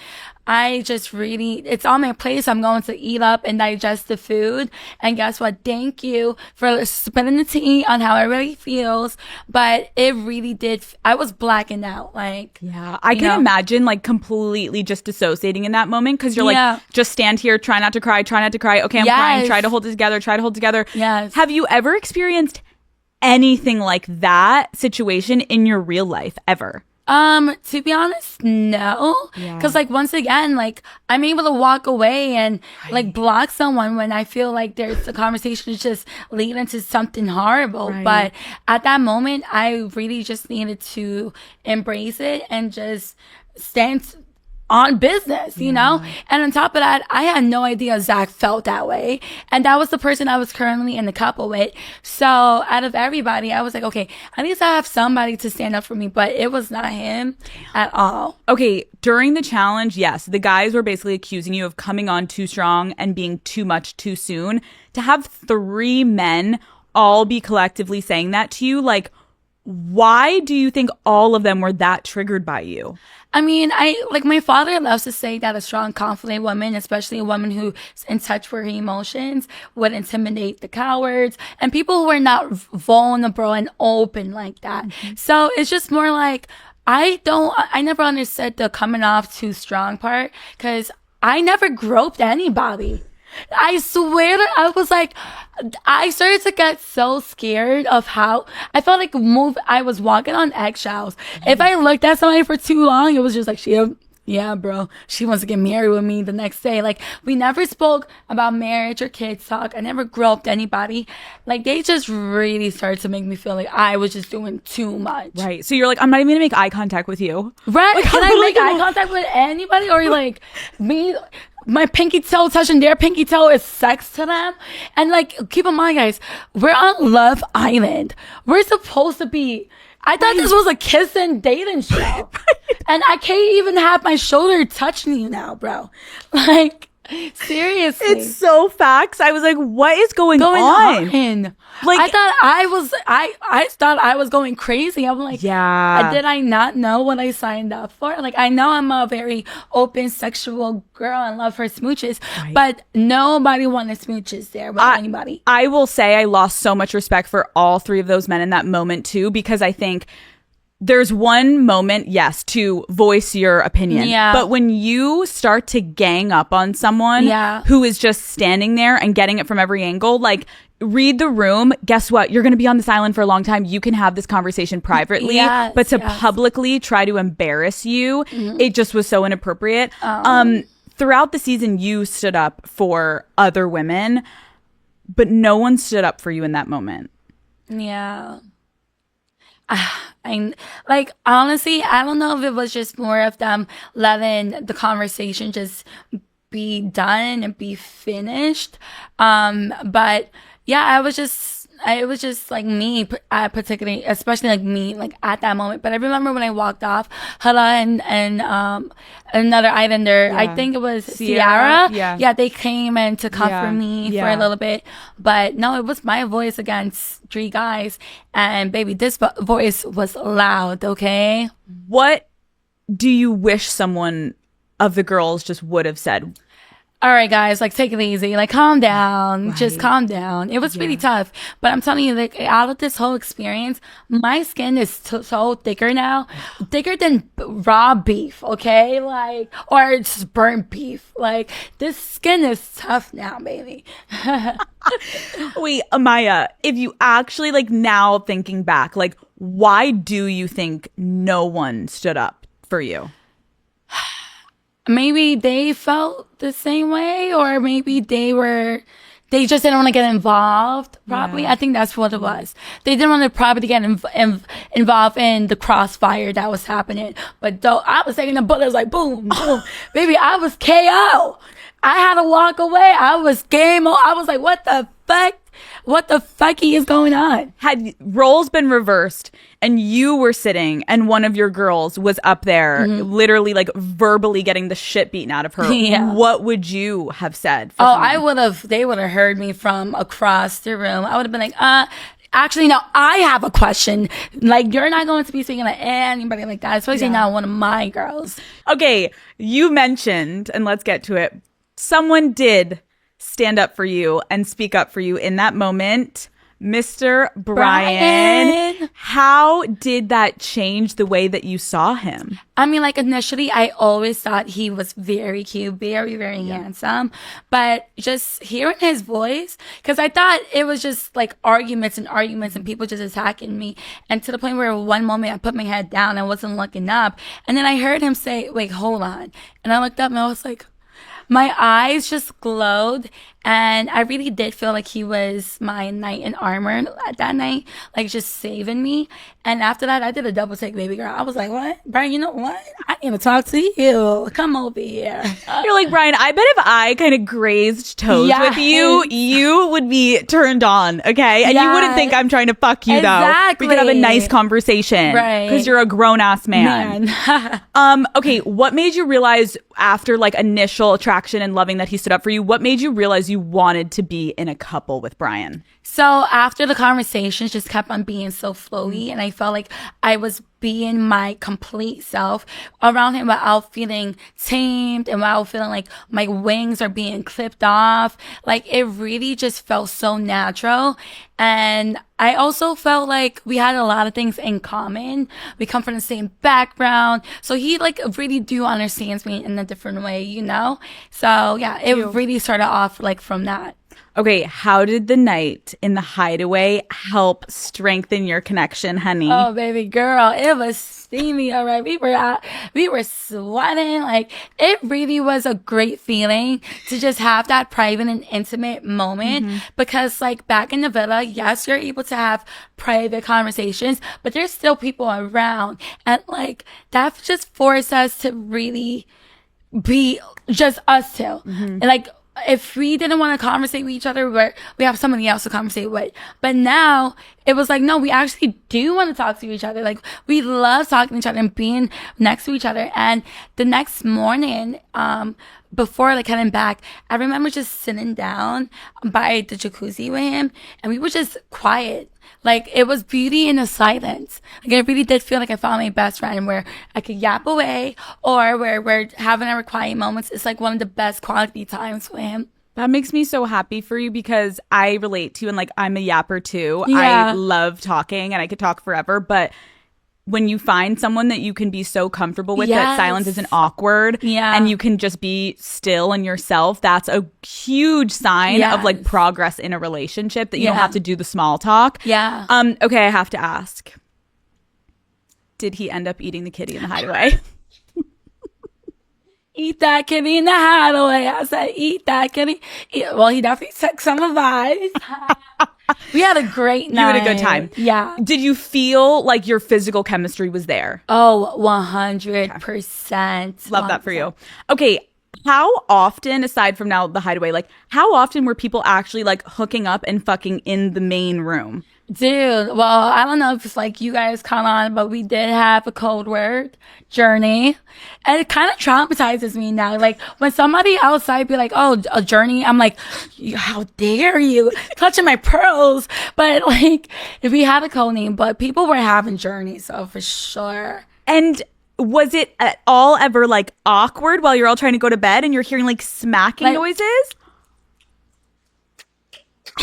S2: I just really, it's on my plate, so I'm going to eat up and digest the food. And guess what? Thank you for spilling the tea on how it really feels. But it really did, I was blacking out. Like,
S1: yeah, I can imagine like completely just dissociating in that moment because you're like, just stand here, try not to cry, try not to cry. Okay, I'm crying, try to hold it together, try to hold it together.
S2: Yes.
S1: Have you ever experienced anything like that situation in your real life ever?
S2: To be honest, no. Cause like, once again, like, I'm able to walk away and like block someone when I feel like there's a conversation is just leading to something horrible. But at that moment, I really just needed to embrace it and just stand on business, you know? And on top of that, I had no idea Zach felt that way. And that was the person I was currently in the couple with. So out of everybody, I was like, okay, at least I have somebody to stand up for me. But it was not him at all.
S1: Okay, during the challenge, yes, the guys were basically accusing you of coming on too strong and being too much too soon. To have 3 men all be collectively saying that to you, like, why do you think all of them were that triggered by you?
S2: I mean, my father loves to say that a strong, confident woman, especially a woman who's in touch with her emotions, would intimidate the cowards and people who are not vulnerable and open like that. So it's just more like, I never understood the coming off too strong part because I never groped anybody. I swear that I was like, I started to get so scared of how I felt like I was walking on eggshells. If I looked at somebody for too long, it was just like, yeah, bro, she wants to get married with me the next day. Like, we never spoke about marriage or kids talk. I never groped anybody. Like, they just really started to make me feel like I was just doing too much.
S1: Right. So you're like, I'm not even gonna make eye contact with you.
S2: Right.
S1: Like,
S2: Can I make eye contact with anybody? Or like me, my pinky toe touching their pinky toe is sex to them? And like, keep in mind, guys, we're on Love Island. We're supposed to be, I thought this was a kiss and dating show. And I can't even have my shoulder touching you now, bro. Like, seriously.
S1: It's so facts. I was like, what is going on?
S2: Like, I thought I was going crazy. I'm like,
S1: yeah.
S2: Did I not know what I signed up for? Like, I know I'm a very open sexual girl and love her smooches, but nobody wanted smooches there with anybody.
S1: I will say I lost so much respect for all 3 of those men in that moment too, because I think there's one moment, yes, to voice your opinion.
S2: Yeah.
S1: But when you start to gang up on someone who is just standing there and getting it from every angle, like, read the room. Guess what? You're going to be on this island for a long time. You can have this conversation privately, but to publicly try to embarrass you, it just was so inappropriate. Throughout the season, you stood up for other women, but no one stood up for you in that moment.
S2: Yeah. Like, honestly, I don't know if it was just more of them letting the conversation just be done and be finished. But yeah, it was just like me, particularly, especially like me, like at that moment. But I remember when I walked off, Hala and another islander, I think it was Sierra. Yeah, they came in to comfort me for a little bit. But no, it was my voice against 3 guys. And baby, this voice was loud, okay?
S1: What do you wish someone of the girls just would have said?
S2: All right, guys, like, take it easy. Like, calm down. Just calm down. It was really tough. But I'm telling you, like, out of this whole experience, my skin is so thicker now. Thicker than raw beef, okay? Like, or just burnt beef. Like, this skin is tough now, baby.
S1: Wait, Amaya, if you actually, like, now thinking back, like, why do you think no one stood up for you?
S2: Maybe they felt the same way, or maybe they just didn't want to get involved. Probably, I think that's what it was. They didn't want to probably get involved in the crossfire that was happening. But though I was taking the bullets like boom, boom, baby, I was KO. I had to walk away. I was game on. I was like, what the fuck? What the fucky is going on?
S1: Had roles been reversed and you were sitting and one of your girls was up there literally like verbally getting the shit beaten out of her, what would you have said?
S2: They would have heard me from across the room. I would have been like, Actually, no, I have a question. Like, you're not going to be speaking to anybody like that, especially not one of my girls.
S1: Okay, you mentioned, and let's get to it, someone did stand up for you and speak up for you in that moment. Mr. Brian, how did that change the way that you saw him?
S2: I mean, like, initially, I always thought he was very cute, very, very handsome. But just hearing his voice, because I thought it was just like arguments and people just attacking me. And to the point where one moment I put my head down, I wasn't looking up. And then I heard him say, wait, hold on. And I looked up and I was like, my eyes just glowed, and I really did feel like he was my knight in armor that night, like just saving me. And after that, I did a double take, baby girl. I was like, what? Brian, you know what? I need to talk to you. Come over here.
S1: You're like, Brian, I bet if I kind of grazed toes with you, you would be turned on, okay? And you wouldn't think I'm trying to fuck you, though. We could have a nice conversation.
S2: Right.
S1: Because you're a grown-ass man. Okay, what made you realize after, like, initial attraction and loving that he stood up for you, what made you realize you wanted to be in a couple with Brian?
S2: So after the conversations just kept on being so flowy, and I felt like I was being my complete self around him without feeling tamed and without feeling like my wings are being clipped off. Like, it really just felt so natural. And I also felt like we had a lot of things in common. We come from the same background. So he like really do understands me in a different way, you know? So yeah, it really started off like from that.
S1: Okay, how did the night in the hideaway help strengthen your connection, honey?
S2: Oh, baby girl, it was steamy, all right? We were sweating. Like, it really was a great feeling to just have that private and intimate moment because, like, back in the villa, yes, you're able to have private conversations, but there's still people around. And, like, that just forced us to really be just us two. And, like, if we didn't want to conversate with each other, we have somebody else to conversate with. But now it was like, no, we actually do want to talk to each other. Like, we love talking to each other and being next to each other. And the next morning, before like heading back, I remember just sitting down by the jacuzzi with him, and we were just quiet. Like, it was beauty in the silence. Like, I really did feel like I found my best friend where I could yap away, or where we're having our quiet moments. It's like one of the best quality times with him.
S1: That makes me so happy for you because I relate to you, and like, I'm a yapper too.
S2: Yeah.
S1: I love talking and I could talk forever, but when you find someone that you can be so comfortable with that silence isn't awkward and you can just be still and yourself, that's a huge sign of like progress in a relationship, that you don't have to do the small talk. Okay, I have to ask, did he end up eating the kitty in the hideaway?
S2: Eat that kitty in the hideaway. I said, eat that kitty. Well, he definitely took some advice. We had a great night.
S1: You had a good time.
S2: Yeah.
S1: Did you feel like your physical chemistry was there?
S2: Oh, 100%.
S1: Love that for you. Okay. How often, aside from now the hideaway, like how often were people actually like hooking up and fucking in the main room?
S2: Dude, well, I don't know if it's like you guys count on, but we did have a code word, journey. And it kind of traumatizes me now. Like, when somebody outside be like, oh, a journey, I'm like, how dare you? Clutching my pearls. But like, if we had a code name, but people were having journey, so for sure.
S1: And was it at all ever like awkward while you're all trying to go to bed and you're hearing like smacking noises?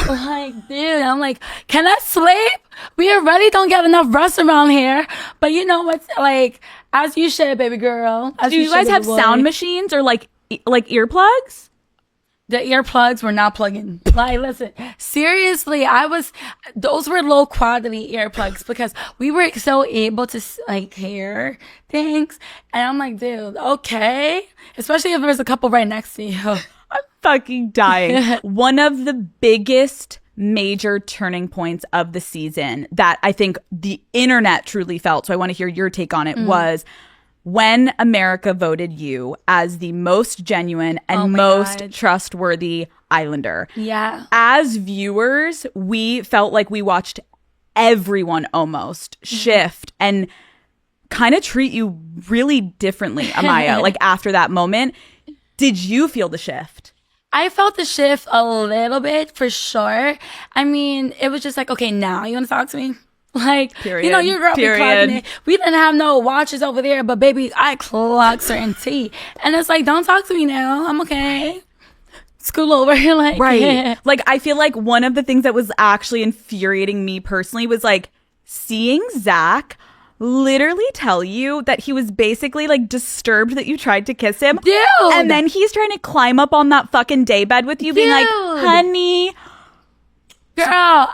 S2: Like, dude, I'm like, can I sleep? We already don't get enough rest around here. But you know what's like, as you should, baby girl.
S1: Do you guys have sound machines or like earplugs?
S2: The earplugs were not plugging. Like, listen, seriously, those were low quality earplugs because we were so able to like hear things. And I'm like, dude, okay. Especially if there's a couple right next to you.
S1: I'm fucking dying. One of the biggest major turning points of the season that I think the internet truly felt, so I want to hear your take on it, was when America voted you as the most genuine and most trustworthy Islander.
S2: Yeah.
S1: As viewers, we felt like we watched everyone almost shift and kind of treat you really differently, Amaya, like after that moment. Did you feel the shift?
S2: I felt the shift a little bit for sure. I mean, it was just like, okay, now you want to talk to me? Like,
S1: Period.
S2: you know, your girl be clocking it. We didn't have no watches over there, but baby, I clock certain tea. And it's like, don't talk to me now. I'm okay. School over. Like,
S1: right.
S2: yeah.
S1: Like, I feel like one of the things that was actually infuriating me personally was like seeing Zach literally tell you that he was basically like disturbed that you tried to kiss him.
S2: Dude.
S1: And then he's trying to climb up on that fucking daybed with you, being like, honey.
S2: Girl,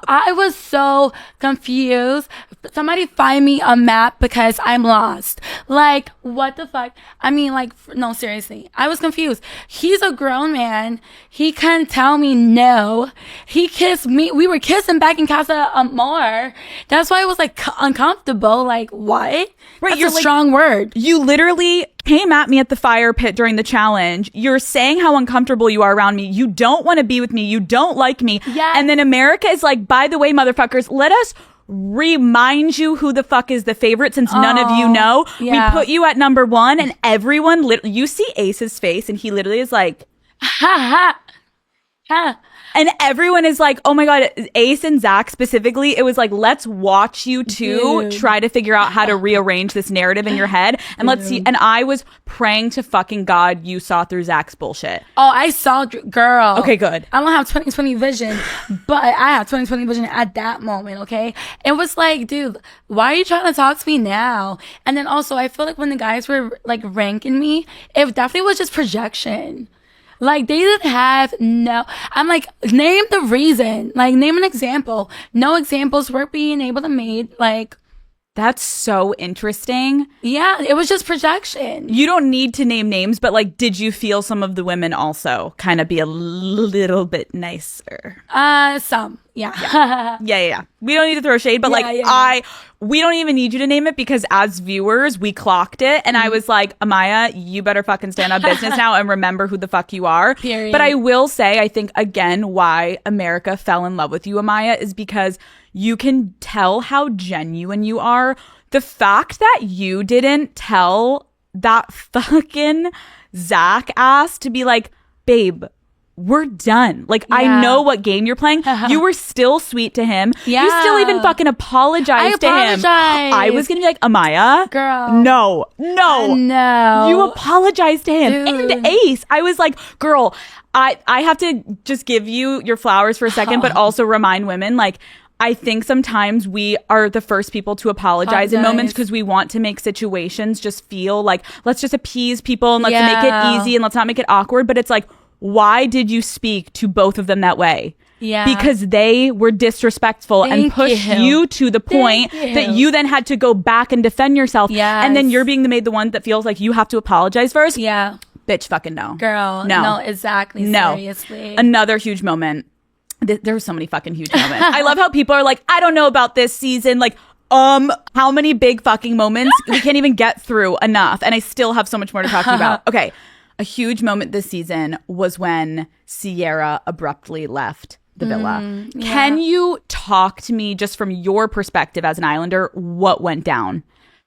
S2: I was so confused. Somebody find me a map because I'm lost. Like, what the fuck? I mean, like, no, seriously. I was confused. He's a grown man. He couldn't tell me no. He kissed me. We were kissing back in Casa Amor. That's why I was, like, uncomfortable. Like, what?
S1: Right,
S2: That's
S1: you're
S2: a
S1: like,
S2: strong word.
S1: You literally came at me at the fire pit during the challenge. You're saying how uncomfortable you are around me. You don't want to be with me. You don't like me.
S2: Yes.
S1: And then America is like, by the way, motherfuckers, let us remind you who the fuck is the favorite since none of you know.
S2: yeah.
S1: We put you at number one and everyone, you see Ace's face and he literally is like,
S2: Ha ha. Ha.
S1: and everyone is like, oh my God, Ace and Zach specifically, it was like, let's watch you two
S2: Dude.
S1: try to figure out how to rearrange this narrative in your head. And let's see. And I was praying to fucking God you saw through Zach's bullshit.
S2: Oh, I saw, girl.
S1: Okay, good.
S2: I don't have 20/20 vision, but I have 20/20 vision at that moment, okay? It was like, dude, why are you trying to talk to me now? And then also, I feel like when the guys were, like, ranking me, it definitely was just projection. Like, they didn't have no... I'm like, name the reason. Like, name an example. No examples were being able to made, like...
S1: That's so interesting.
S2: Yeah, it was just projection.
S1: You don't need to name names, but like, did you feel some of the women also kind of be a little bit nicer?
S2: Some. Yeah.
S1: Yeah. We don't need to throw shade, but we don't even need you to name it because as viewers, we clocked it. And I was like, Amaya, you better fucking stand on business now and remember who the fuck you are.
S2: Period.
S1: But I will say, I think, again, why America fell in love with you, Amaya, is because you can tell how genuine you are. The fact that you didn't tell that fucking Zach ass to be like, babe, we're done. Like,
S2: Yeah.
S1: I know what game you're playing. You were still sweet to him.
S2: Yeah.
S1: You still even fucking apologized to him. I was gonna be like, Amaya,
S2: Girl.
S1: No.
S2: No.
S1: You apologized to him.
S2: Dude.
S1: And Ace, I was like, girl, I have to just give you your flowers for a second, but also remind women, like, I think sometimes we are the first people to apologize in moments because we want to make situations just feel like, let's just appease people and let's make it easy and let's not make it awkward. But it's like, why did you speak to both of them that way?
S2: Yeah.
S1: Because they were disrespectful and
S2: Thank
S1: pushed
S2: you.
S1: you to the point that you then had to go back and defend yourself.
S2: Yes.
S1: And then you're being the one that feels like you have to apologize first.
S2: Yeah.
S1: Bitch, fucking no.
S2: Girl. No, exactly.
S1: No.
S2: Seriously.
S1: Another huge moment. There were so many fucking huge moments. I love how people are like, I don't know about this season. Like, how many big fucking moments? We can't even get through enough. And I still have so much more to talk about. Okay. A huge moment this season was when Sierra abruptly left the villa.
S2: Yeah.
S1: Can you talk to me just from your perspective as an Islander, what went down?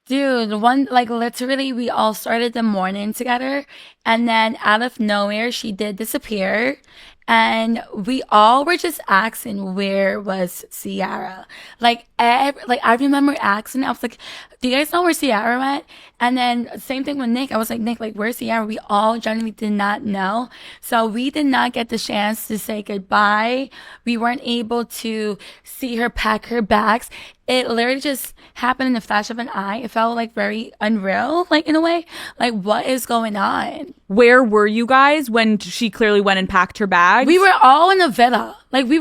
S2: Dude, literally, we all started the morning together. And then out of nowhere, she did disappear. And we all were just asking, where was Sierra? I remember asking, I was like, do you guys know where Sierra went? And then same thing with Nick. I was like, Nick, where's Sierra? We all genuinely did not know. So we did not get the chance to say goodbye. We weren't able to see her pack her bags. It literally just happened in the flash of an eye. It felt like very unreal, like in a way. Like, what is going on?
S1: Where were you guys when she clearly went and packed her bags?
S2: We were all in the villa. Like, we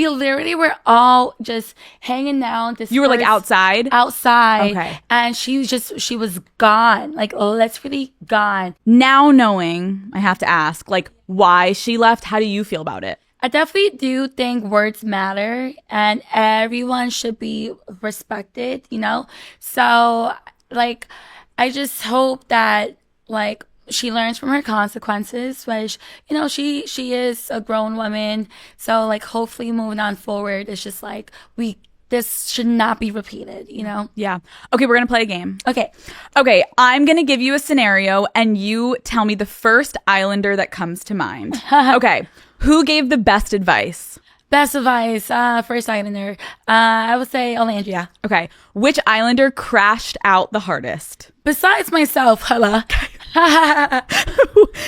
S2: literally were all just hanging out.
S1: You were like outside?
S2: Outside.
S1: Okay.
S2: And she was gone. Like, literally gone.
S1: Now knowing, I have to ask, like, why she left, how do you feel about it?
S2: I definitely do think words matter and everyone should be respected, you know? So, like, I just hope that, like, she learns from her consequences, which, you know, she is a grown woman. So, like, hopefully moving on forward, it's just like we this should not be repeated, you know?
S1: Yeah. Okay, we're going to play a game.
S2: Okay.
S1: Okay, I'm going to give you a scenario and you tell me the first islander that comes to mind. Okay, who gave the best advice?
S2: Best advice, first islander. I would say Olandria.
S1: Okay, which islander crashed out the hardest?
S2: Besides myself, hello.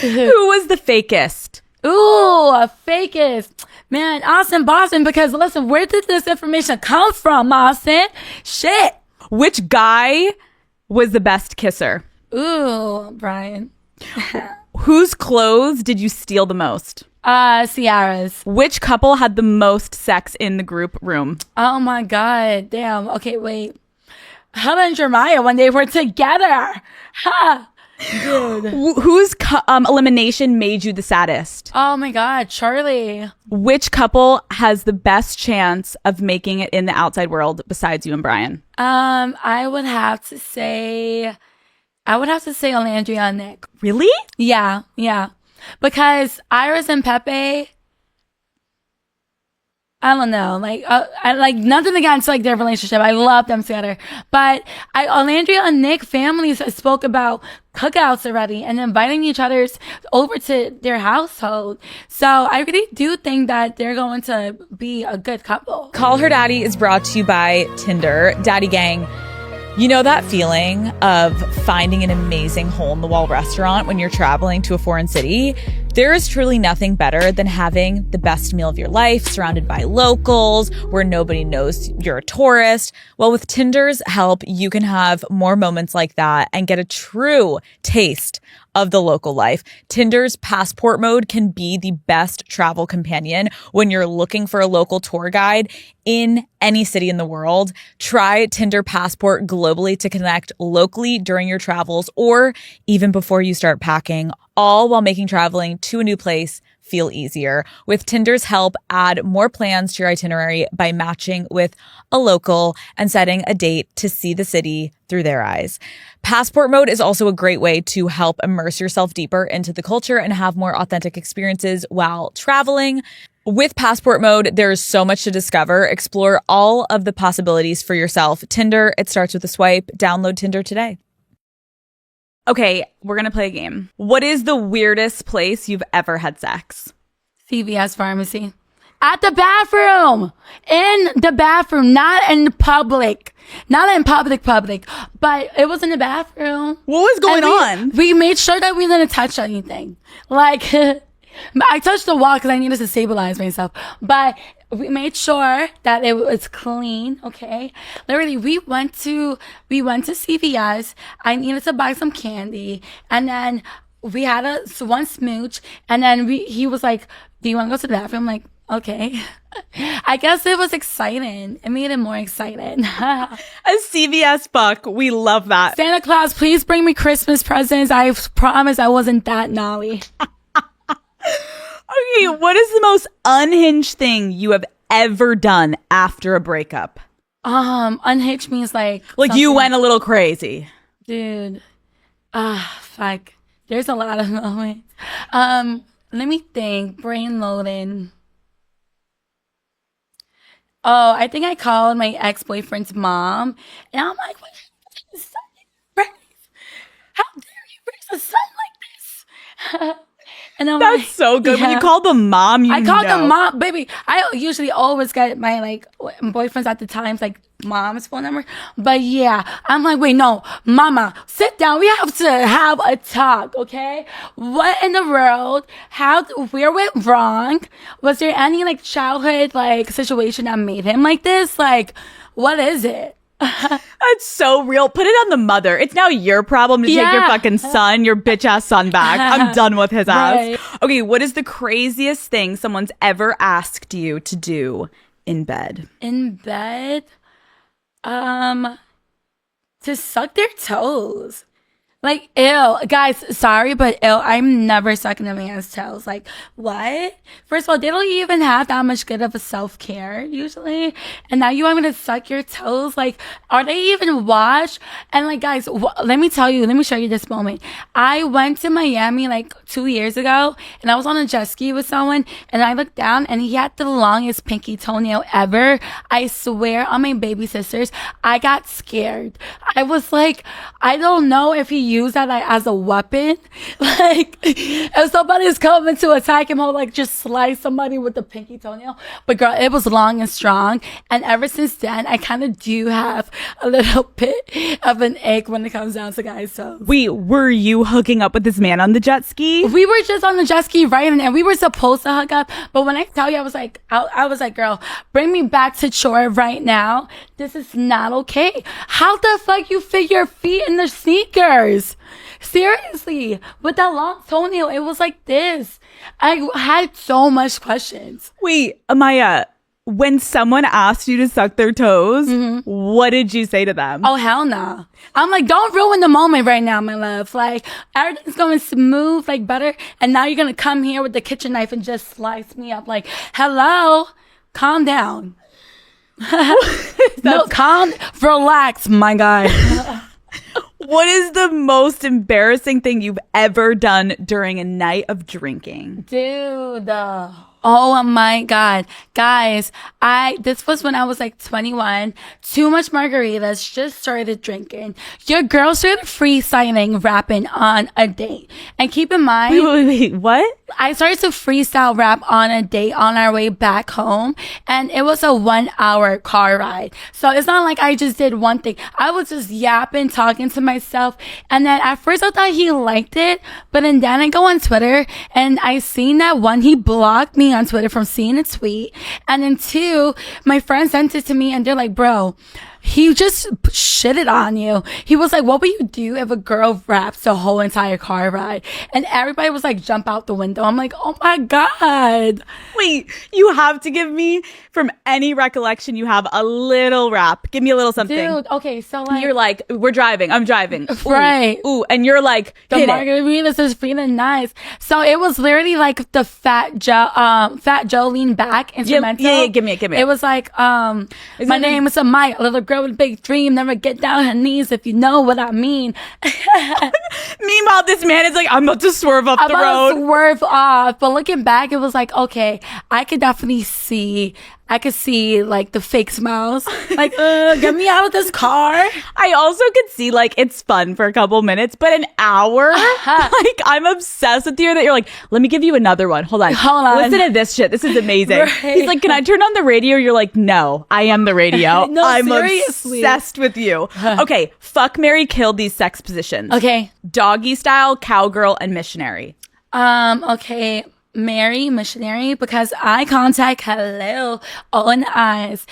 S1: Who was the fakest?
S2: Ooh, a fakest. Man, Austin, Boston, because listen, where did this information come from, Austin? Shit.
S1: Which guy was the best kisser?
S2: Ooh, Brian.
S1: Whose clothes did you steal the most?
S2: Ciara's.
S1: Which couple had the most sex in the group room?
S2: Oh my God. Damn. Okay, wait. Helen and Jeremiah when they were together. Ha. Dude.
S1: Whose elimination made you the saddest?
S2: Oh my God, Charlie.
S1: Which couple has the best chance of making it in the outside world besides you and Brian?
S2: I would have to say Olandria and Nick.
S1: Really?
S2: Yeah. Because Iris and Pepe, I don't know, I like nothing against like their relationship. I love them together, but Olandria and Nick families spoke about cookouts already and inviting each other's over to their household. So I really do think that they're going to be a good couple.
S1: Call Her Daddy is brought to you by Tinder. Daddy Gang. You know that feeling of finding an amazing hole-in-the-wall restaurant when you're traveling to a foreign city? There is truly nothing better than having the best meal of your life surrounded by locals where nobody knows you're a tourist. Well, with Tinder's help, you can have more moments like that and get a true taste of the local life. Tinder's passport mode can be the best travel companion when you're looking for a local tour guide in any city in the world. Try Tinder Passport globally to connect locally during your travels or even before you start packing, all while making traveling to a new place feel easier. With Tinder's help, add more plans to your itinerary by matching with a local and setting a date to see the city through their eyes. Passport mode is also a great way to help immerse yourself deeper into the culture and have more authentic experiences while traveling. With Passport mode, there's so much to discover. Explore all of the possibilities for yourself. Tinder, it starts with a swipe. Download Tinder today. Okay, we're going to play a game. What is the weirdest place you've ever had sex?
S2: CVS pharmacy. At the bathroom. In the bathroom. Not in public. Not in public, but it was in the bathroom.
S1: What was going on?
S2: We made sure that we didn't touch anything. Like, I touched the wall because I needed to stabilize myself. But we made sure that it was clean, okay? Literally, we went to CVS. I needed to buy some candy. And then we had one smooch. And then he was like, do you want to go to the bathroom? I'm like, okay. I guess it was exciting. It made it more exciting.
S1: A CVS buck. We love that.
S2: Santa Claus, please bring me Christmas presents. I promise I wasn't that naughty.
S1: Okay, what is the most unhinged thing you have ever done after a breakup?
S2: Unhinged means like
S1: you went a little crazy.
S2: Dude. Fuck. There's a lot of moments. Let me think. Brain loading. Oh, I think I called my ex-boyfriend's mom, and I'm like, what happened to the son in your grave? How dare you raise a son like this? And I'm
S1: That's
S2: like,
S1: so good.
S2: yeah.
S1: When you call the mom,
S2: I called the mom, baby. I usually always get my boyfriends at the times mom's phone number. But yeah, I'm like, wait, no, mama, sit down. We have to have a talk, okay? What in the world? Where went wrong? Was there any childhood situation that made him like this? What is it?
S1: That's so real. Put it on the mother. It's now your problem to take your fucking son, your bitch ass son back. I'm done with his ass.
S2: Right.
S1: Okay, what is the craziest thing someone's ever asked you to do in bed?
S2: In bed? To suck their toes. Like, ew. Guys, sorry, but ew. I'm never sucking a man's toes. Like, what? First of all, they don't even have that much good of a self-care, usually. And now you want me to suck your toes? Like, are they even washed? And like, guys, let me tell you, let me show you this moment. I went to Miami like 2 years ago, and I was on a jet ski with someone, and I looked down, and he had the longest pinky toenail ever. I swear on my baby sisters, I got scared. I was like, I don't know if he used that like, as a weapon. Like, if somebody's coming to attack him, I'll like just slice somebody with the pinky toenail. But girl, it was long and strong. And ever since then, I kind of do have a little bit of an ache when it comes down to guys' toes.
S1: Wait, were you hooking up with this man on the jet ski?
S2: We were just on the jet ski, right? And we were supposed to hook up. But when I tell you, I was like, girl, bring me back to shore right now. This is not okay. How the fuck you fit your feet in the sneakers? Seriously, with that long toenail, it was like this. I had so much questions.
S1: Wait, Amaya, when someone asked you to suck their toes, what did you say to them?
S2: Oh, hell no. I'm like, don't ruin the moment right now, my love. Like, everything's going smooth, like butter. And now you're going to come here with the kitchen knife and just slice me up. Like, hello, calm down. No, relax, my guy.
S1: What is the most embarrassing thing you've ever done during a night of drinking?
S2: Dude, oh my God. Guys, this was when I was like 21. Too much margaritas, just started drinking. Your girl started freestyling, rapping on a date. And keep in mind.
S1: Wait, what?
S2: I started to freestyle rap on a date on our way back home. And it was a 1-hour car ride. So it's not like I just did one thing. I was just yapping, talking to myself. And then at first I thought he liked it. But then I go on Twitter and I seen that one, he blocked me on Twitter from seeing a tweet. And then 2, my friend sent it to me and they're like, bro, he just shitted on you. He was like, what would you do if a girl raps the whole entire car ride? And everybody was like, jump out the window. I'm like, oh my God.
S1: Wait, you have to give me, from any recollection you have, a little rap. Give me a little something.
S2: Dude, okay, so like.
S1: You're like, we're driving. I'm driving. Ooh,
S2: right.
S1: Ooh, and you're like,
S2: the
S1: hit it.
S2: margaritas is feeling nice. So it was literally like the Fat Joe lean back instrumental.
S1: Yeah, give me it.
S2: It was like, my name is Amaya, a little girl with a big dream, never get down on her knees if you know what I mean.
S1: Meanwhile, this man is like, I'm about to swerve off the road.
S2: I'm about to swerve off. But looking back, it was like, okay, I could definitely see like the fake smiles. Like, get me out of this car.
S1: I also could see like it's fun for a couple minutes, but an hour? Like, I'm obsessed with you that you're like, let me give you another one. Hold on. Listen to this shit. This is amazing. Right. He's like, can I turn on the radio? You're like, no, I am the radio.
S2: No,
S1: I'm
S2: seriously.
S1: obsessed with you. Okay, fuck, marry, kill these sex positions.
S2: Okay.
S1: Doggy style, cowgirl, and missionary.
S2: Okay. Marry missionary because eye contact, hello, open eyes.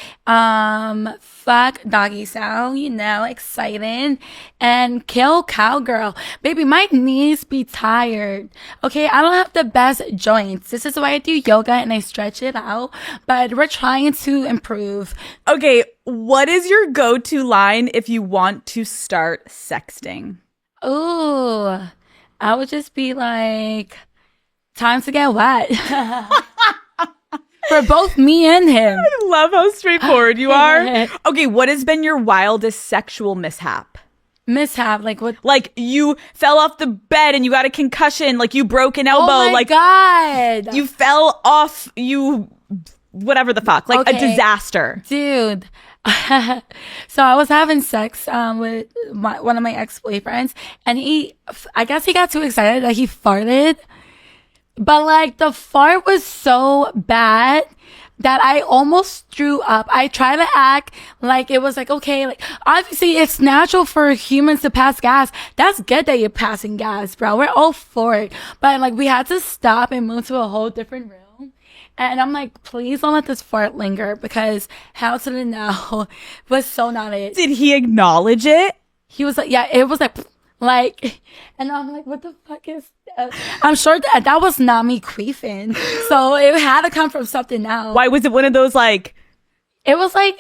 S2: Fuck doggy style, you know, exciting. And kill cowgirl. Baby, my knees be tired. Okay, I don't have the best joints. This is why I do yoga and I stretch it out. But we're trying to improve.
S1: Okay, what is your go-to line if you want to start sexting?
S2: Ooh, I would just be like, time to get wet. For both me and him.
S1: I love how straightforward you are. Okay, what has been your wildest sexual mishap?
S2: Mishap? Like what?
S1: Like you fell off the bed and you got a concussion, like you broke an elbow.
S2: Oh my God.
S1: You fell off, whatever the fuck. Like a disaster.
S2: Dude. So I was having sex with one of my ex-boyfriends and I guess he got too excited that he farted. But like the fart was so bad that I almost threw up. I tried to act like it was like, okay, like obviously it's natural for humans to pass gas. That's good that you're passing gas, bro. We're all for it. But like we had to stop and move to a whole different room. And I'm like, please don't let this fart linger because how to the now was so not it.
S1: Did he acknowledge it?
S2: He was like, yeah, it was like, and I'm like, what the fuck is that? I'm sure that was not me queefing. So it had to come from something else.
S1: Why was it one of those like?
S2: It was like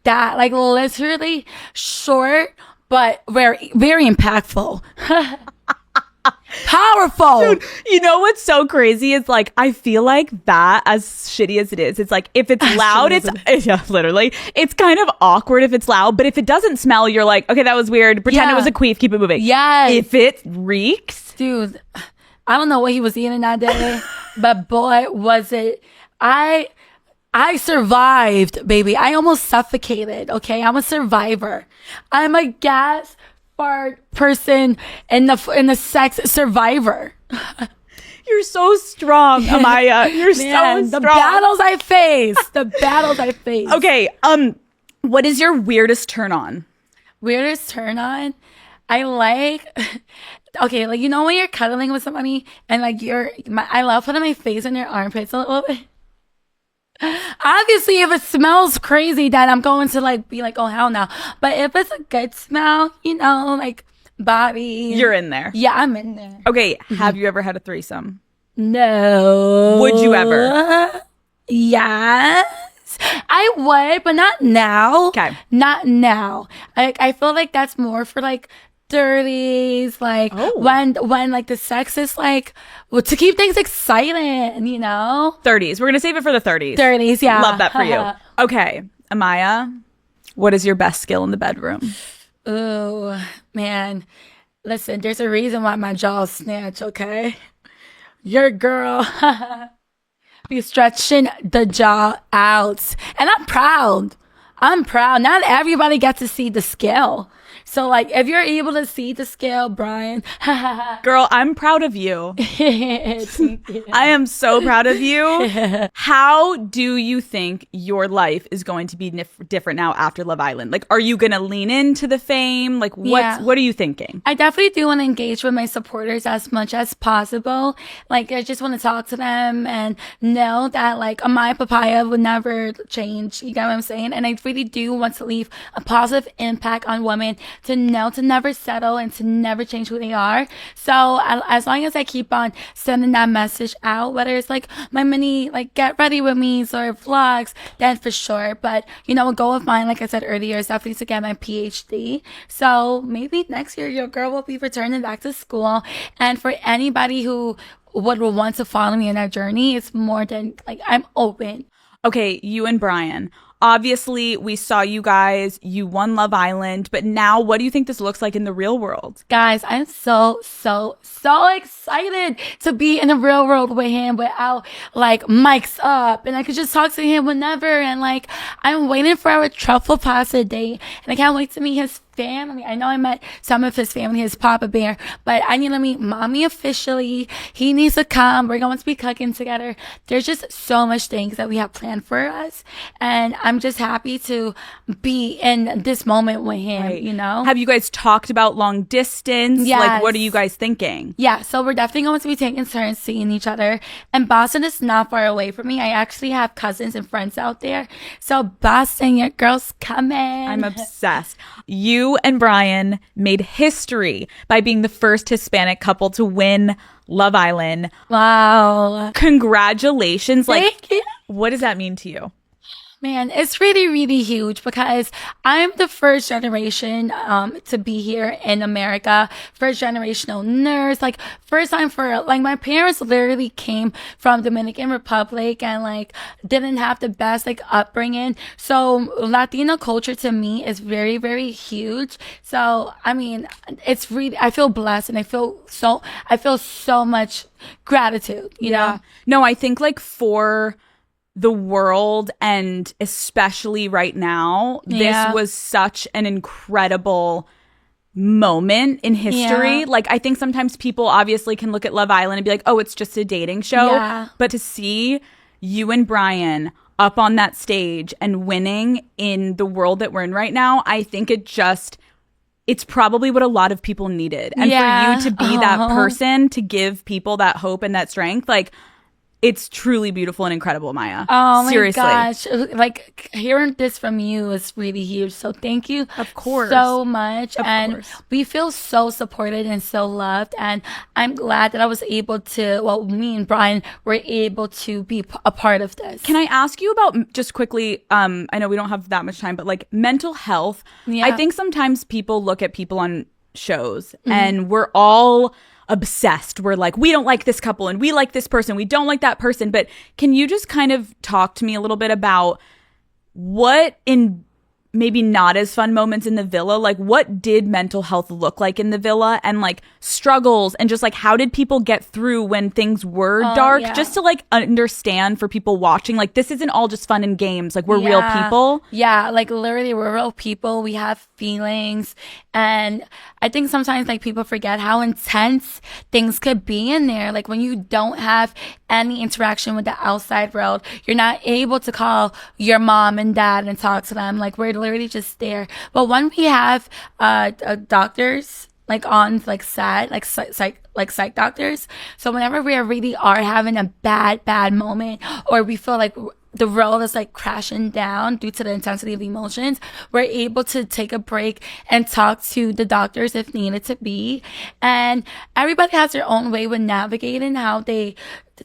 S2: that, like literally short, but very, very impactful. Powerful.
S1: Dude, you know what's so crazy is like I feel like that, as shitty as it is, it's like if it's loud, yeah, literally, it's kind of awkward if it's loud, but if it doesn't smell, you're like, okay, that was weird, pretend it was a queef, keep it moving.
S2: Yes.
S1: If it reeks,
S2: dude, I don't know what he was eating that day, but boy, was it. I survived, baby. I almost suffocated. Okay, I'm a survivor. I'm a gas fart person and the sex survivor.
S1: You're so strong, Amaya. You're so strong.
S2: The battles I face.
S1: Okay, what is your weirdest turn on?
S2: Weirdest turn on? I like, okay, like, you know when you're cuddling with somebody and like I love putting my face in their armpits a little bit. Obviously, if it smells crazy, then I'm going to like be like, oh hell no. But if it's a good smell, you know, like Bobby,
S1: you're in there.
S2: Yeah, I'm in there.
S1: Okay, have you ever had a threesome?
S2: No.
S1: Would you ever?
S2: Yes, I would, but not now.
S1: Okay,
S2: not now. I feel like that's more for like 30s, like when like the sex is like to keep things exciting, you know.
S1: 30s. We're gonna save it for the 30s.
S2: 30s, yeah.
S1: Love that for you. Okay, Amaya, what is your best skill in the bedroom?
S2: Ooh, man, listen. There's a reason why my jaws snatch. Okay, your girl be stretching the jaw out, and I'm proud. Not everybody gets to see the skill. So, like, if you're able to see the scale, Brian.
S1: Girl, I'm proud of you. I am so proud of you. How do you think your life is going to be different now after Love Island? Like, are you going to lean into the fame? Like, what are you thinking?
S2: I definitely do want to engage with my supporters as much as possible. Like, I just want to talk to them and know that, like, Amaya Papaya would never change. You get what I'm saying? And I really do want to leave a positive impact on women to know to never settle and to never change who they are. So as long as I keep on sending that message out, whether it's like my mini like get ready with me or vlogs, then for sure. But you know, a goal of mine, like I said earlier, is definitely to get my PhD. So maybe next year your girl will be returning back to school. And for anybody who would want to follow me in that journey, it's more than like I'm open.
S1: Okay, you and Brian. Obviously, we saw you guys. You won Love Island. But now, what do you think this looks like in the real world?
S2: Guys, I'm so excited to be in the real world with him without, like, mics up. And I could just talk to him whenever. And, like, I'm waiting for our truffle pasta date. And I can't wait to meet his family. I know I met some of his family, his Papa Bear, but I need to meet Mommy officially. He needs to come. We're going to be cooking together. There's just so much things that we have planned for us. And I'm just happy to be in this moment with him, you know?
S1: Have you guys talked about long distance?
S2: Yes.
S1: Like, what are you guys thinking?
S2: Yeah, so we're definitely going to be taking turns seeing each other. And Boston is not far away from me. I actually have cousins and friends out there. So Boston, your girl's coming.
S1: I'm obsessed. You and Brian made history by being the first Hispanic couple to win Love Island.
S2: Wow.
S1: Congratulations.
S2: Thank you.
S1: What does that mean to you?
S2: Man, it's really, really huge because I'm the first generation to be here in America. First generational nurse, like first time for like my parents literally came from Dominican Republic and like didn't have the best like upbringing. So Latino culture to me is very, very huge. So I mean, it's really I feel blessed and I feel so much gratitude, you know?
S1: No, I think like for the world and especially right now, this was such an incredible moment in history. Like I think sometimes people obviously can look at Love Island and be like, oh, it's just a dating show. But to see you and Brian up on that stage and winning in the world that we're in right now, I think it's probably what a lot of people needed. And for you to be that person to give people that hope and that strength, like It's truly beautiful and incredible, Maya.
S2: Oh
S1: Seriously.
S2: my gosh. Like hearing this from you is really huge. So thank you
S1: Of course.
S2: so much.
S1: Of
S2: And
S1: course.
S2: we feel so supported and so loved. And I'm glad that I was able to, well, me and Brian were able to be a part of this.
S1: Can I ask you about, just quickly, I know we don't have that much time, but like mental health.
S2: Yeah.
S1: I think sometimes people look at people on shows and we're all obsessed. We're like, we don't like this couple and we like this person. We don't like that person. But can you just kind of talk to me a little bit about what in maybe not as fun moments in the villa, like what did mental health look like in the villa, and like struggles, and just like how did people get through when things were dark,
S2: yeah.
S1: just to like understand for people watching, like this isn't all just fun and games, like we're real people.
S2: Yeah, like literally we're real people. We have feelings. And I think sometimes like people forget how intense things could be in there. Like when you don't have any interaction with the outside world, you're not able to call your mom and dad and talk to them. Like we're literally just there. But when we have doctors like on like set, like psych doctors, so whenever we really are having a bad moment, or we feel like the world is like crashing down due to the intensity of emotions, we're able to take a break and talk to the doctors if needed to be. And everybody has their own way with navigating how they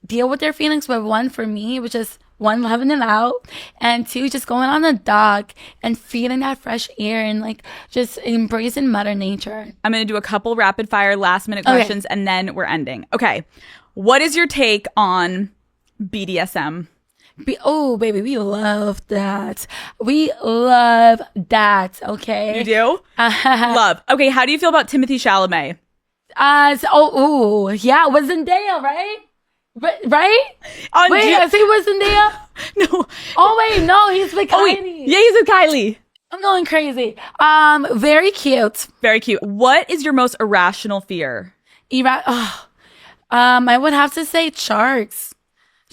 S2: deal with their feelings. But one, for me, was just one, loving it out, and two, just going on a dog and feeling that fresh air and like just embracing Mother Nature.
S1: I'm going to do a couple rapid fire last minute questions and then we're ending. Okay. What is your take on BDSM?
S2: Oh, baby, we love that. We love that. Okay.
S1: You do? Love. Okay. How do you feel about Timothy Chalamet?
S2: Yeah, it was Zendaya, right? Right? Wait, is he with Zendaya?
S1: No.
S2: Oh wait, no, he's with Kylie.
S1: Yeah, he's with Kylie.
S2: I'm going crazy. Very cute.
S1: Very cute. What is your most irrational fear?
S2: I would have to say sharks.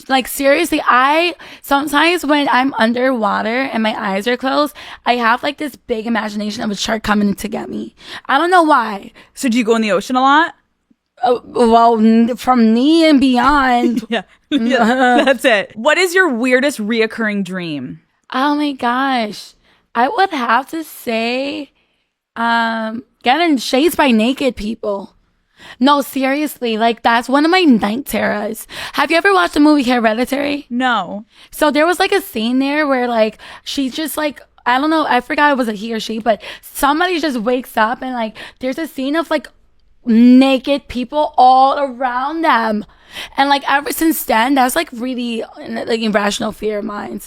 S2: Like seriously, I sometimes when I'm underwater and my eyes are closed, I have like this big imagination of a shark coming to get me. I don't know why.
S1: So do you go in the ocean a lot?
S2: Well, from knee and beyond.
S1: Yeah, that's it. What is your weirdest reoccurring dream?
S2: Oh my gosh. I would have to say getting chased by naked people. No, seriously, like that's one of my night terrors. Have you ever watched the movie Hereditary?
S1: No.
S2: So there was like a scene there where like she just like, I don't know, I forgot it was a he or she, but somebody just wakes up and like there's a scene of like naked people all around them. And like ever since then, that's like really like irrational fear of mine.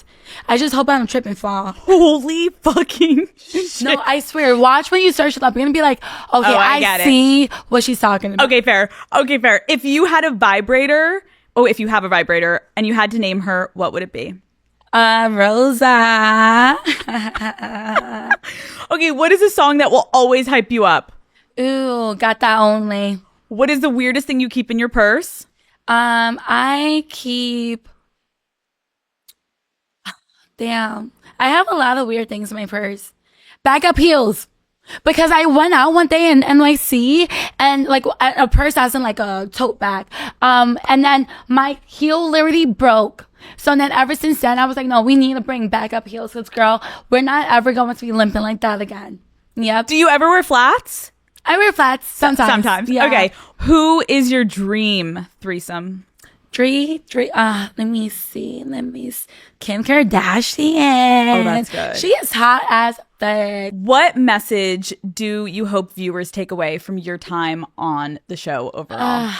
S2: I just hope I don't trip and fall.
S1: Holy fucking shit.
S2: No, I swear. Watch when you search it up. You're gonna be like, okay, I see what she's talking about.
S1: Okay, fair. If you had a vibrator, if you have a vibrator and you had to name her, what would it be?
S2: Rosa.
S1: Okay, what is a song that will always hype you up?
S2: Ooh, got that only.
S1: What is the weirdest thing you keep in your purse?
S2: I keep. Damn. I have a lot of weird things in my purse. Backup heels. Because I went out one day in NYC and like a purse as in like a tote bag. And then my heel literally broke. So then ever since then, I was like, no, we need to bring backup heels. Because girl, we're not ever going to be limping like that again. Yep.
S1: Do you ever wear flats?
S2: I wear flats sometimes.
S1: Yeah. Okay. Who is your dream threesome?
S2: Let me see. Kim Kardashian.
S1: Oh, that's good.
S2: She is hot as fuck.
S1: What message do you hope viewers take away from your time on the show overall?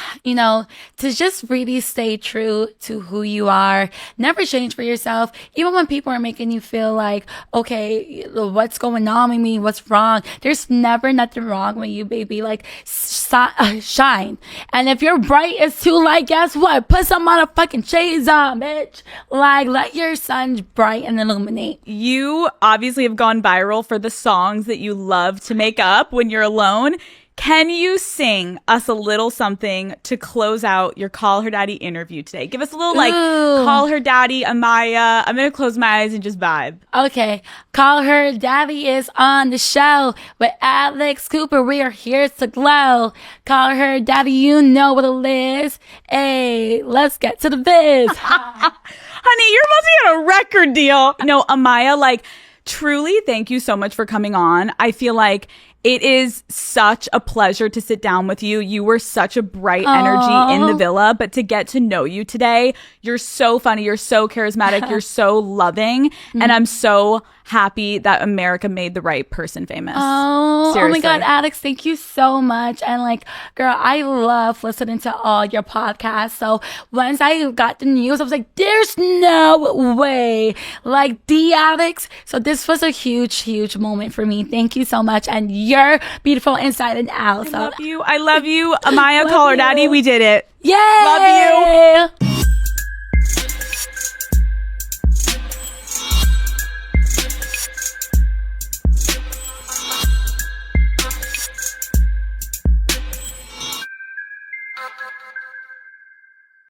S2: To just really stay true to who you are. Never change for yourself. Even when people are making you feel like, okay, what's going on with me? What's wrong? There's never nothing wrong with you, baby. Like, shine. And if you're bright as too light, guess what? Put some motherfucking shades on, bitch. Like, let your sun bright and illuminate.
S1: You obviously have gone viral for the songs that you love to make up when you're alone. can you sing us a little something to close out your Call Her Daddy interview today? Give us a little Call Her Daddy, Amaya. I'm going to close my eyes and just vibe.
S2: Okay. Call Her Daddy is on the show with Alex Cooper. We are here to glow. Call Her Daddy, you know what it is. Hey, let's get to the biz.
S1: Honey, you're about to get a record deal. No, Amaya, truly, thank you so much for coming on. I feel like it is such a pleasure to sit down with you. You were such a bright energy in the villa, but to get to know you today, you're so funny, you're so charismatic, you're so loving, and I'm so happy that America made the right person famous.
S2: Oh
S1: Seriously.
S2: my God, Alex, thank you so much. And girl, I love listening to all your podcasts. So once I got the news, I was like, there's no way. The Alex. So this was a huge, huge moment for me. Thank you so much. And you're beautiful inside and out.
S1: I love you. I love you. Amaya, Call Her Daddy. We did it.
S2: Yay!
S1: Love you.